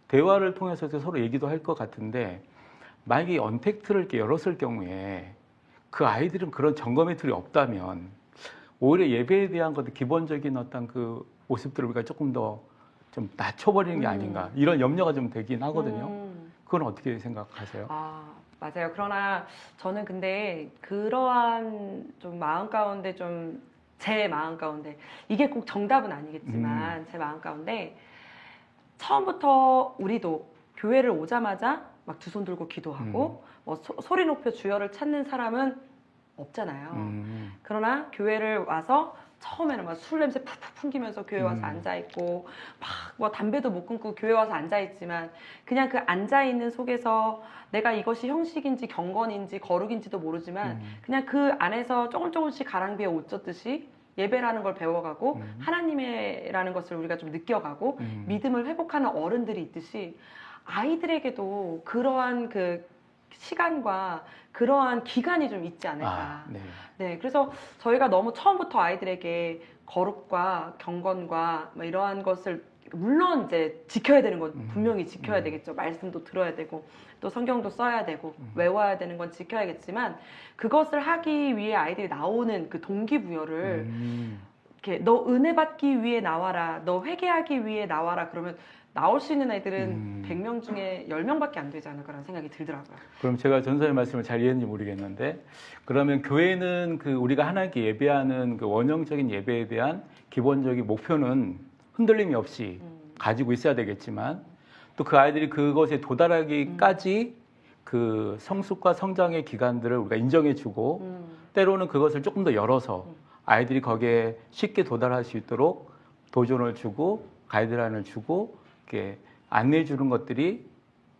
대화를 통해서 서로 얘기도 할 것 같은데 만약에 이 언택트를 이렇게 열었을 경우에 그 아이들은 그런 점검의 툴이 없다면 오히려 예배에 대한 것들 기본적인 어떤 그 모습들을 우리가 조금 더 좀 낮춰버리는 게 아닌가 이런 염려가 좀 되긴 하거든요. 그건 어떻게 생각하세요?
맞아요. 그러나 저는 근데 그러한 좀 마음 가운데 좀 제 마음 가운데 이게 꼭 정답은 아니겠지만 제 마음 가운데 처음부터 우리도 교회를 오자마자 막 두 손 들고 기도하고 뭐 소리 높여 주여를 찾는 사람은 없잖아요. 그러나 교회를 와서 처음에는 막 술 냄새 푹푹 풍기면서 교회 와서 앉아있고 막 뭐 담배도 못 끊고 교회 와서 앉아있지만 그냥 그 앉아있는 속에서 내가 이것이 형식인지 경건인지 거룩인지도 모르지만 그냥 그 안에서 조금씩 가랑비에 옷 젖듯이 예배라는 걸 배워가고 하나님이라는 것을 우리가 좀 느껴가고 믿음을 회복하는 어른들이 있듯이 아이들에게도 그러한 그 시간과 그러한 기간이 좀 있지 않을까. 네, 그래서 저희가 너무 처음부터 아이들에게 거룩과 경건과 뭐 이러한 것을 물론 이제 지켜야 되는 건 분명히 지켜야 되겠죠. 말씀도 들어야 되고 또 성경도 써야 되고 외워야 되는 건 지켜야겠지만 그것을 하기 위해 아이들이 나오는 그 동기부여를 이렇게 너 은혜 받기 위해 나와라, 너 회개하기 위해 나와라 그러면 나올 수 있는 애들은 100명 중에 10명밖에 안 되지 않을까라는 생각이 들더라고요.
그럼 제가 전사의 말씀을 잘 이해했는지 모르겠는데 그러면 교회는 우리가 하나님께 예배하는 그 원형적인 예배에 대한 기본적인 목표는 흔들림이 없이 가지고 있어야 되겠지만 또 그 아이들이 그것에 도달하기까지 그 성숙과 성장의 기간들을 우리가 인정해주고 때로는 그것을 조금 더 열어서 아이들이 거기에 쉽게 도달할 수 있도록 도전을 주고 가이드라인을 주고 이렇게 안내해 주는 것들이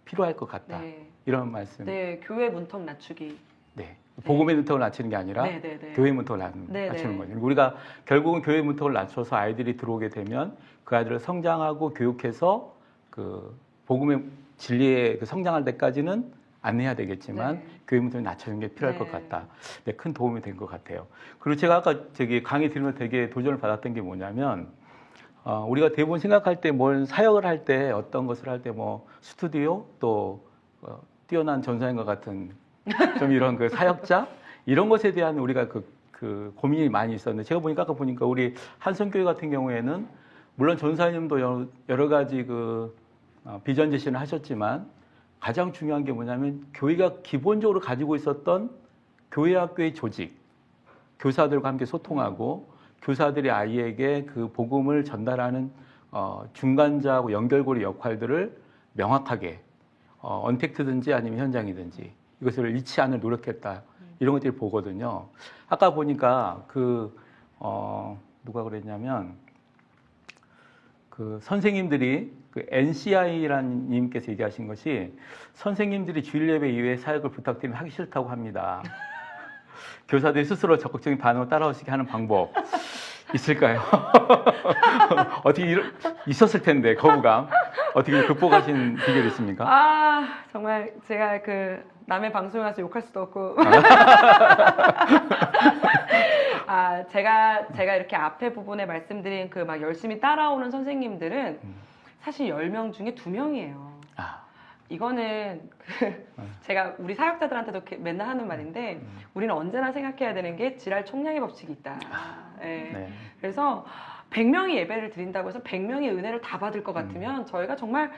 필요할 것 같다.
네.
이런 말씀.
네, 교회 문턱 낮추기.
네. 복음의 문턱을 낮추는 게 아니라 교회 문턱을 낮추는 거죠. 우리가 결국은 교회 문턱을 낮춰서 아이들이 들어오게 되면 그 아이들을 성장하고 교육해서 그 복음의 진리에 성장할 때까지는 안내해야 되겠지만 교회 문턱을 낮추는 게 필요할 것 같다. 네, 큰 도움이 된 것 같아요. 그리고 제가 아까 강의 들으면서 되게 도전을 받았던 게 뭐냐면 우리가 대부분 생각할 때 뭘 사역을 할 때 어떤 것을 할 때 뭐 스튜디오 또 뛰어난 전사님과 같은 좀 이런 그 사역자 이런 것에 대한 우리가 그 고민이 많이 있었는데 제가 보니까 아까 보니까 우리 한성교회 같은 경우에는 물론 전사님도 여러 가지 비전 제시를 하셨지만 가장 중요한 게 뭐냐면 교회가 기본적으로 가지고 있었던 교회 학교의 조직 교사들과 함께 소통하고 교사들이 아이에게 그 복음을 전달하는 중간자하고 연결고리 역할들을 명확하게 언택트든지 아니면 현장이든지 이것을 잃지 않을 노력했다. 이런 것들을 보거든요. 아까 보니까 누가 그랬냐면 선생님들이 NCI라는 님께서 얘기하신 것이 선생님들이 주일 예배 이외에 사역을 부탁드리면 하기 싫다고 합니다. 교사들이 스스로 적극적인 반응을 따라오시게 하는 방법 있을까요? 어떻게 있었을 텐데 거부감 어떻게 극복하신 비결이 있습니까?
정말 제가 남의 방송에 가서 욕할 수도 없고 제가 이렇게 앞에 부분에 말씀드린 막 열심히 따라오는 선생님들은 사실 10명 중에 2명이에요. 이거는 제가 우리 사역자들한테도 맨날 하는 말인데 우리는 언제나 생각해야 되는 게 지랄 총량의 법칙이 있다. 예.
네.
그래서 100명이 예배를 드린다고 해서 100명이 은혜를 다 받을 것 같으면 저희가 정말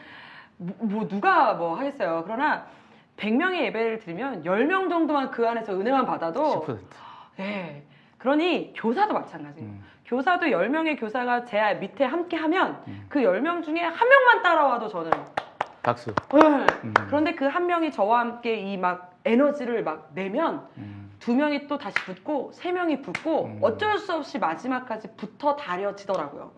누가 뭐 하겠어요. 그러나 100명의 예배를 드리면 10명 정도만 그 안에서 은혜만 받아도
10%.
예. 그러니 교사도 마찬가지예요. 교사도 10명의 교사가 제 밑에 함께 하면 그 10명 중에 한 명만 따라와도 저는
박수.
그런데 그 한 명이 저와 함께 이 막 에너지를 막 내면 2명이 또 다시 붙고 3명이 붙고 어쩔 수 없이 마지막까지 붙어 다려지더라고요.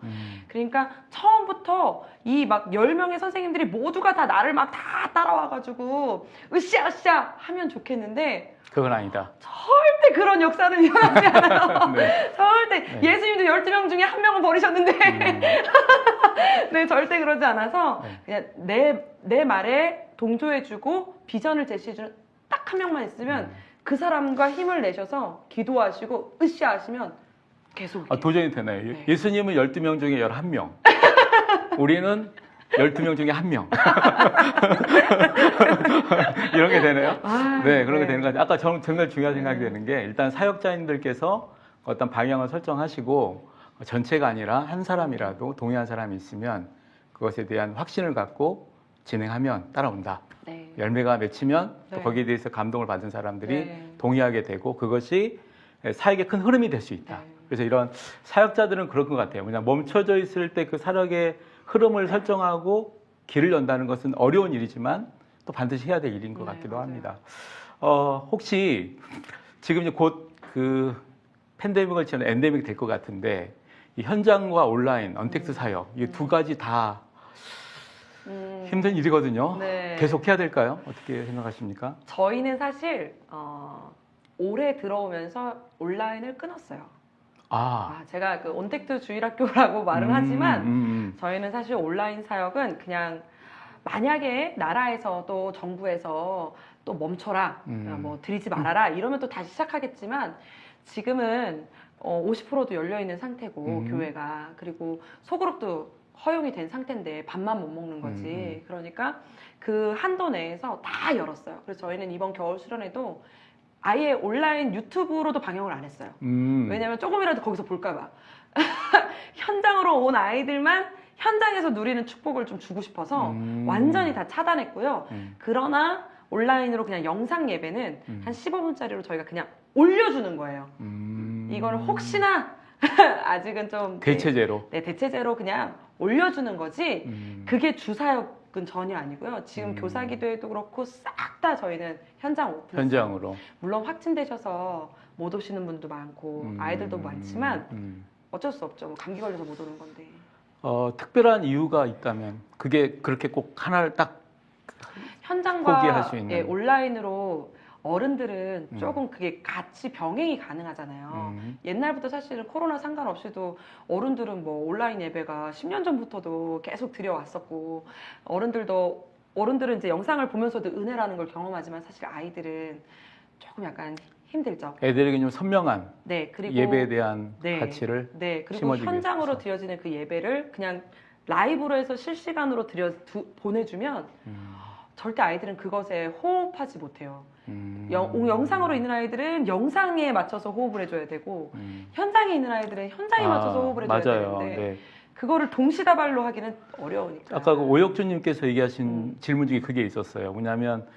그러니까 처음부터 이 막 10명의 선생님들이 모두가 다 나를 막 다 따라와가지고 으쌰으쌰 하면 좋겠는데
그건 아니다.
절대 그런 역사는 일어나지 않아요.
네.
절대.
네.
예수님도 12명 중에 한 명은 버리셨는데. 네, 절대 그러지 않아서 그냥 내 말에 동조해주고 비전을 제시해주는 딱 한 명만 있으면 그 사람과 힘을 내셔서 기도하시고 으쌰하시면 계속.
도전이 되나요?
네.
예수님은 12명 중에 11명. 우리는 12명 중에 1명. 이런 게 되네요. 네, 그런 게 되는 것 같아요. 아까 정말 중요한 생각이 되는 게 일단 사역자님들께서 어떤 방향을 설정하시고 전체가 아니라 한 사람이라도 동의한 사람이 있으면 그것에 대한 확신을 갖고 진행하면 따라온다.
네.
열매가 맺히면 또
네.
거기에 대해서 감동을 받은 사람들이
네.
동의하게 되고 그것이 사역의 큰 흐름이 될 수 있다.
네.
그래서 이런 사역자들은 그럴 것 같아요. 그냥 멈춰져 있을 때 그 사역의 흐름을 설정하고 길을 연다는 것은 어려운 일이지만 또 반드시 해야 될 일인 것 같기도
맞아요.
합니다. 혹시 지금 이제 곧 그 팬데믹을 치는 엔데믹이 될 것 같은데 이 현장과 온라인, 언택트 사역 이 두 가지 다 힘든 일이거든요.
네.
계속 해야 될까요? 어떻게 생각하십니까?
저희는 사실 올해 들어오면서 온라인을 끊었어요. 제가 그 온택트 주일학교라고 말은 하지만 저희는 사실 온라인 사역은 그냥 만약에 나라에서 또 정부에서 또 멈춰라, 뭐 드리지 말아라 이러면 또 다시 시작하겠지만 지금은 50%도 열려 있는 상태고 교회가 그리고 소그룹도 허용이 된 상태인데 밥만 못 먹는 거지. 그러니까 그 한도 내에서 다 열었어요. 그래서 저희는 이번 겨울 수련회도 아예 온라인 유튜브로도 방영을 안 했어요. 왜냐면 조금이라도 거기서 볼까 봐. 현장으로 온 아이들만 현장에서 누리는 축복을 좀 주고 싶어서 완전히 다 차단했고요. 그러나 온라인으로 그냥 영상 예배는 한 15분짜리로 저희가 그냥 올려주는 거예요. 이거를 혹시나 아직은 좀
대체제로.
네, 대체제로 그냥 올려주는 거지. 그게 주사역은 전혀 아니고요. 지금 교사 기도회도 그렇고 싹 다 저희는 현장 오픈.
현장으로.
물론 확진되셔서 못 오시는 분도 많고 아이들도 많지만 어쩔 수 없죠. 뭐 감기 걸려서 못 오는 건데.
특별한 이유가 있다면 그게 그렇게 꼭 하나를 딱
현장과
포기할 수 있는.
예, 온라인으로 어른들은 조금 그게 같이 병행이 가능하잖아요. 옛날부터 사실은 코로나 상관없이도 어른들은 뭐 온라인 예배가 10년 전부터도 계속 드려왔었고 어른들은 이제 영상을 보면서도 은혜라는 걸 경험하지만 사실 아이들은 조금 약간 힘들죠.
애들에게 좀 선명한
네, 그리고
예배에 대한 가치를
그리고
심어주기
현장으로
위해서.
드려지는 그 예배를 그냥 라이브로 해서 실시간으로 보내주면 절대 아이들은 그것에 호흡하지 못해요. 영상으로 있는 아이들은 영상에 맞춰서 호흡을 해줘야 되고 현장에 있는 아이들은 현장에 맞춰서 호흡을 해줘야
맞아요.
되는데
네.
그거를 동시다발로 하기는 어려우니까.
아까 그 오혁주님께서 얘기하신 질문 중에 그게 있었어요. 뭐냐면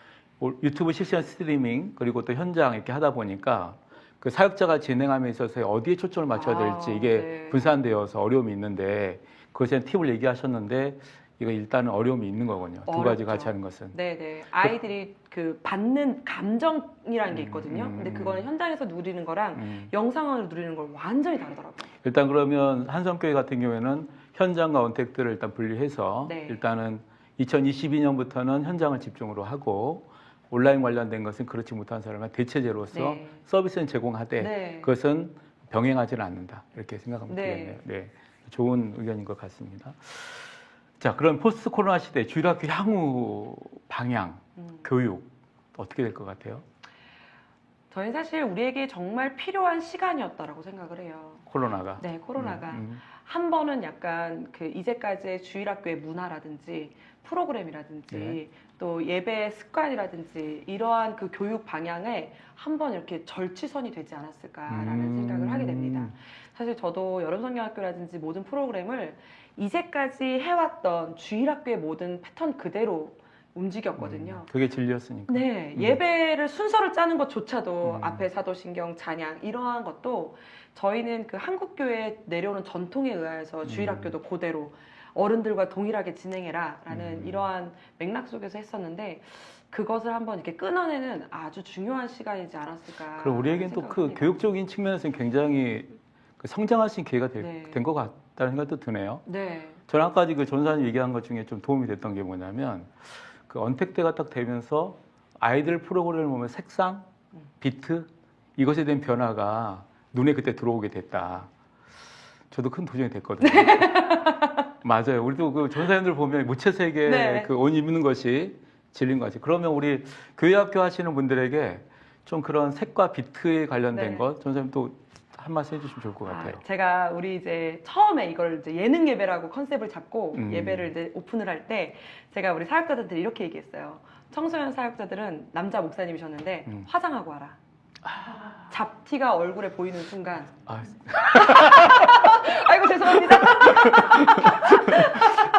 유튜브 실시간 스트리밍 그리고 또 현장 이렇게 하다 보니까 그 사역자가 진행함에 있어서 어디에 초점을 맞춰야 될지 이게
네.
분산되어서 어려움이 있는데 그것에 팁을 얘기하셨는데 이거 일단은 어려움이 있는 거군요. 두 가지
어렵죠.
같이 하는 것은.
네네. 아이들이 그 받는 감정이라는 게 있거든요. 근데 그거는 현장에서 누리는 거랑 영상으로 누리는 걸 완전히 다르더라고요.
일단 그러면 한성교회 같은 경우에는 현장과 언택트를 일단 분리해서
네.
일단은 2022년부터는 현장을 집중으로 하고 온라인 관련된 것은 그렇지 못한 사람은 대체제로서
네.
서비스는 제공하되
네.
그것은 병행하지는 않는다. 이렇게 생각하면
네.
되겠네요. 네. 좋은 의견인 것 같습니다. 자, 그럼 포스트 코로나 시대 주일학교 향후 방향, 교육 어떻게 될 것 같아요?
저희는 사실 우리에게 정말 필요한 시간이었다라고 생각을 해요.
코로나가.
네, 코로나가. 한 번은 약간 그 이제까지의 주일학교의 문화라든지 프로그램이라든지
네.
또 예배 습관이라든지 이러한 그 교육 방향에 한번 이렇게 절취선이 되지 않았을까라는 생각을 하게 됩니다. 사실 저도 여름성경학교라든지 모든 프로그램을 이제까지 해왔던 주일학교의 모든 패턴 그대로 움직였거든요.
그게 진리였으니까.
네, 예배를 순서를 짜는 것조차도 앞에 사도신경, 찬양 이러한 것도 저희는 그 한국교회에 내려오는 전통에 의해서 주일학교도 그대로 어른들과 동일하게 진행해라라는 이러한 맥락 속에서 했었는데 그것을 한번 이렇게 끊어내는 아주 중요한 시간이지 않았을까.
그럼 우리에겐 또 그 교육적인 측면에서는 굉장히 그 성장할 수 있는 기회가 된 것 같다는 생각도 드네요.
네.
저는 아까 그 전사님 얘기한 것 중에 좀 도움이 됐던 게 뭐냐면 그 언택 때가 딱 되면서 아이들 프로그램을 보면 색상, 비트 이것에 대한 변화가 눈에 그때 들어오게 됐다. 저도 큰 도전이 됐거든요. 맞아요. 우리도 그 전사님들 보면 무채색에
네.
그 옷 입는 것이 진리인 것 같아요. 그러면 우리 교회학교 하시는 분들에게 좀 그런 색과 비트에 관련된
네.
것 전사님 또 한 말씀 해주시면 좋을 것 같아요.
제가 우리 이제 처음에 이걸 이제 예능 예배라고 컨셉을 잡고 예배를 이제 오픈을 할 때 제가 우리 사역자들한테 이렇게 얘기했어요. 청소년 사역자들은 남자 목사님이셨는데 화장하고 와라. 잡티가 얼굴에 보이는 순간 아이고 죄송합니다.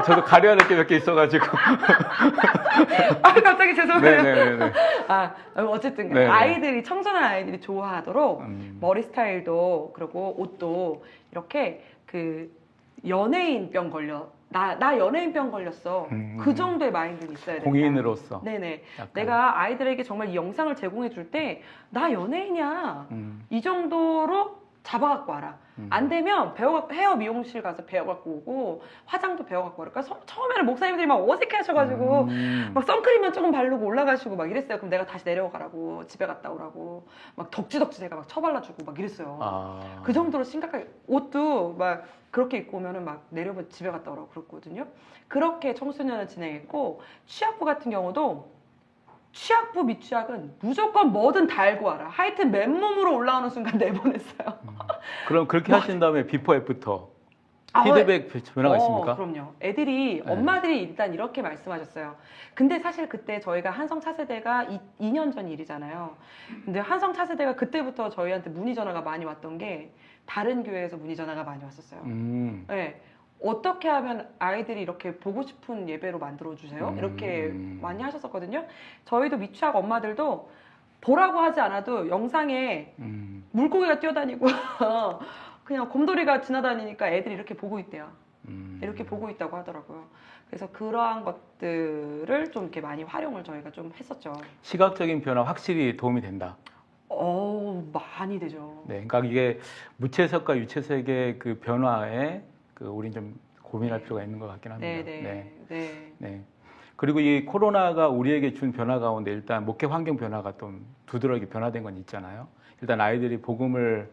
저도 가려야 될 게 몇 개 있어가지고.
갑자기 죄송해요.
네네네.
어쨌든
네네.
아이들이 청소년 아이들이 좋아하도록 머리 스타일도 그리고 옷도 이렇게 그 연예인병 걸려 나 연예인병 걸렸어 그 정도의 마인드는 있어야 된다.
공인으로서.
네네.
약간.
내가 아이들에게 정말 이 영상을 제공해 줄 때 나 연예인이야 이 정도로 잡아갖고 와라. 안 되면 헤어 미용실 가서 배워갖고 오고 화장도 배워갖고 오라. 그러니까 처음에는 목사님들이 막 어색해하셔가지고 막 선크림만 조금 바르고 올라가시고 막 이랬어요. 그럼 내가 다시 내려가라고 집에 갔다 오라고 막 덕지덕지 내가 막 쳐발라주고 막 이랬어요. 그 정도로 심각하게 옷도 막 그렇게 입고 오면은 막 내려면 집에 갔다 오라고 그랬거든요. 그렇게 청소년을 진행했고 취학부 같은 경우도 취학부 미취학은 무조건 뭐든 다 알고 와라. 하여튼 맨몸으로 올라오는 순간 내보냈어요.
그럼 그렇게 하신 다음에 비포 애프터 피드백 변화가 있습니까?
그럼요. 애들이 엄마들이 일단 이렇게 말씀하셨어요. 근데 사실 그때 저희가 한성 차세대가 2년 전 일이잖아요. 근데 한성 차세대가 그때부터 저희한테 문의 전화가 많이 왔던 게 다른 교회에서 문의 전화가 많이 왔었어요. 네. 어떻게 하면 아이들이 이렇게 보고 싶은 예배로 만들어주세요? 이렇게 많이 하셨었거든요. 저희도 미취학 엄마들도 보라고 하지 않아도 영상에 물고기가 뛰어다니고 그냥 곰돌이가 지나다니니까 애들이 이렇게 보고 있대요. 이렇게 보고 있다고 하더라고요. 그래서 그러한 것들을 좀 이렇게 많이 활용을 저희가 좀 했었죠.
시각적인 변화 확실히 도움이 된다.
많이 되죠.
네, 그러니까 이게 무채색과 유채색의 그 변화에 우린 좀 고민할 필요가 있는 것 같긴 합니다. 네. 그리고 이 코로나가 우리에게 준 변화 가운데 일단 목회 환경 변화가 좀 두드러지게 변화된 건 있잖아요. 일단 아이들이 복음을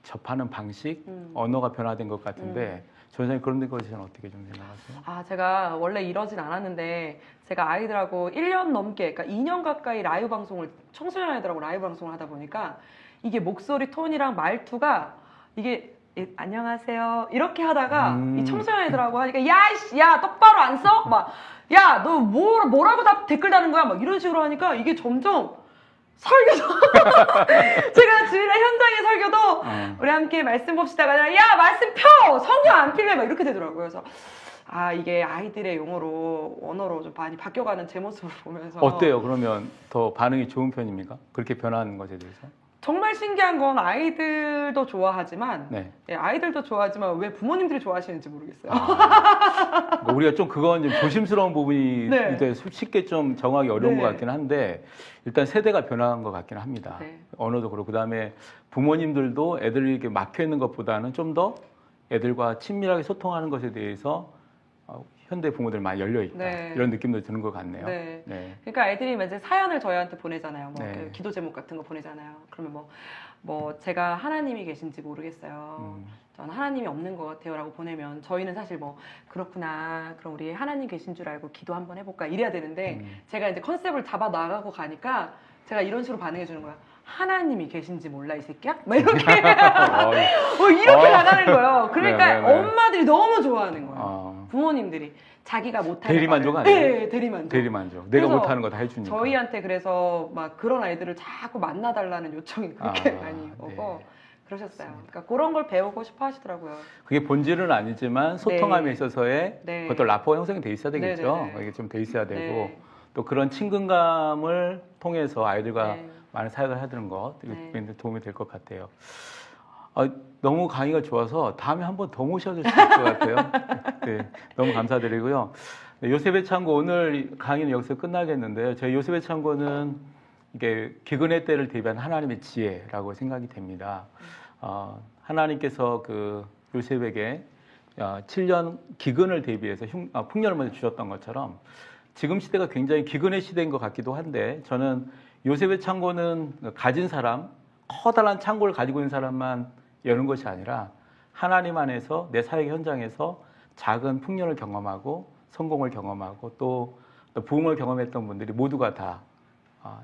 접하는 방식, 언어가 변화된 것 같은데 전사님 그런 것에 대해서는 어떻게 좀 생각하세요?
제가 원래 이러진 않았는데 제가 아이들하고 1년 넘게, 그러니까 2년 가까이 라이브 방송을 청소년 아이들하고 라이브 방송을 하다 보니까 이게 목소리 톤이랑 말투가 이게 안녕하세요 이렇게 하다가 이 청소년 애들하고 하니까 야 똑바로 안 써? 막 야 너 뭐라고 다 댓글 다는 거야? 막 이런 식으로 하니까 이게 점점 설교도 제가 주일에 현장에 설교도 우리 함께 말씀 봅시다가 아니라 야 말씀 펴! 성경 안 필래? 막 이렇게 되더라고요. 그래서 이게 아이들의 용어로 언어로 좀 많이 바뀌어가는 제 모습을 보면서
어때요? 그러면 더 반응이 좋은 편입니까? 그렇게 변하는 것에 대해서?
정말 신기한 건 아이들도 좋아하지만 아이들도 좋아하지만 왜 부모님들이 좋아하시는지 모르겠어요.
그러니까 우리가 좀 그건 좀 조심스러운 부분이 쉽게 좀 정하기 어려운 것 같긴 한데 일단 세대가 변한 것 같긴 합니다. 언어도 그렇고 그다음에 부모님들도 애들에게 막혀 있는 것보다는 좀 더 애들과 친밀하게 소통하는 것에 대해서 현대 부모들 많이 열려 있다 이런 느낌도 드는 것 같네요.
그러니까 애들이 이제 사연을 저희한테 보내잖아요. 그 기도 제목 같은 거 보내잖아요. 그러면 뭐 제가 하나님이 계신지 모르겠어요. 저는 하나님이 없는 것 같아요라고 보내면 저희는 사실 그렇구나. 그럼 우리 하나님 계신 줄 알고 기도 한번 해볼까 이래야 되는데 제가 이제 컨셉을 잡아 나가고 가니까 제가 이런 식으로 반응해 주는 거야. 하나님이 계신지 몰라 이 새끼야? 막 이렇게 이렇게 나가는 거예요. 그러니까
네.
엄마들이 너무 좋아하는 거예요. 부모님들이 자기가 못하는
대리만족
거를.
아니에요?
네, 대리만족.
대리만족. 내가
그래서
못하는 거 다 해주니까.
저희한테 그래서 막 그런 아이들을 자꾸 만나달라는 요청이 그렇게
아,
많이 오고
네.
그러셨어요. 그러니까 그런 걸 배우고 싶어 하시더라고요.
그게 본질은 아니지만 소통함에
네.
있어서의
네.
그것도 라포가 형성이 돼 있어야 되겠죠.
네네네.
이게 좀 돼 있어야 되고
네.
또 그런 친근감을 통해서 아이들과
네.
많은 사역을 하는 것
네.
이게 도움이 될 것 같아요. 너무 강의가 좋아서 다음에 한 번 더 모셔줄 수 있을 것 같아요. 네, 너무 감사드리고요. 네, 요셉의 창고 오늘 강의는 여기서 끝나겠는데요. 저희 요셉의 창고는 이게 기근의 때를 대비한 하나님의 지혜라고 생각이 됩니다. 하나님께서 그 요셉에게 7년 기근을 대비해서 풍년을 주셨던 것처럼 지금 시대가 굉장히 기근의 시대인 것 같기도 한데 저는 요셉의 창고는 가진 사람, 커다란 창고를 가지고 있는 사람만 여는 것이 아니라 하나님 안에서 내 사역 현장에서 작은 풍년을 경험하고 성공을 경험하고 또 부흥을 경험했던 분들이 모두가 다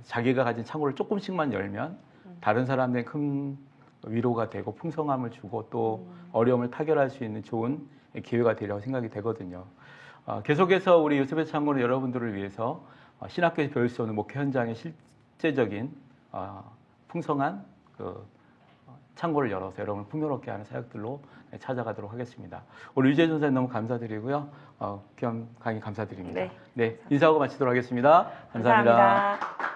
자기가 가진 창고를 조금씩만 열면 다른 사람들의 큰 위로가 되고 풍성함을 주고 또 어려움을 타결할 수 있는 좋은 기회가 되리라고 생각이 되거든요. 계속해서 우리 요셉의 창고는 여러분들을 위해서 신학교에서 배울 수 없는 목회 현장의 실제적인 풍성한 그 창고를 열어서 여러분을 풍요롭게 하는 사역들로 찾아가도록 하겠습니다. 오늘 유재 전사님 너무 감사드리고요. 귀한 강의 감사드립니다.
네.
네, 인사하고 마치도록 하겠습니다. 감사합니다.
감사합니다.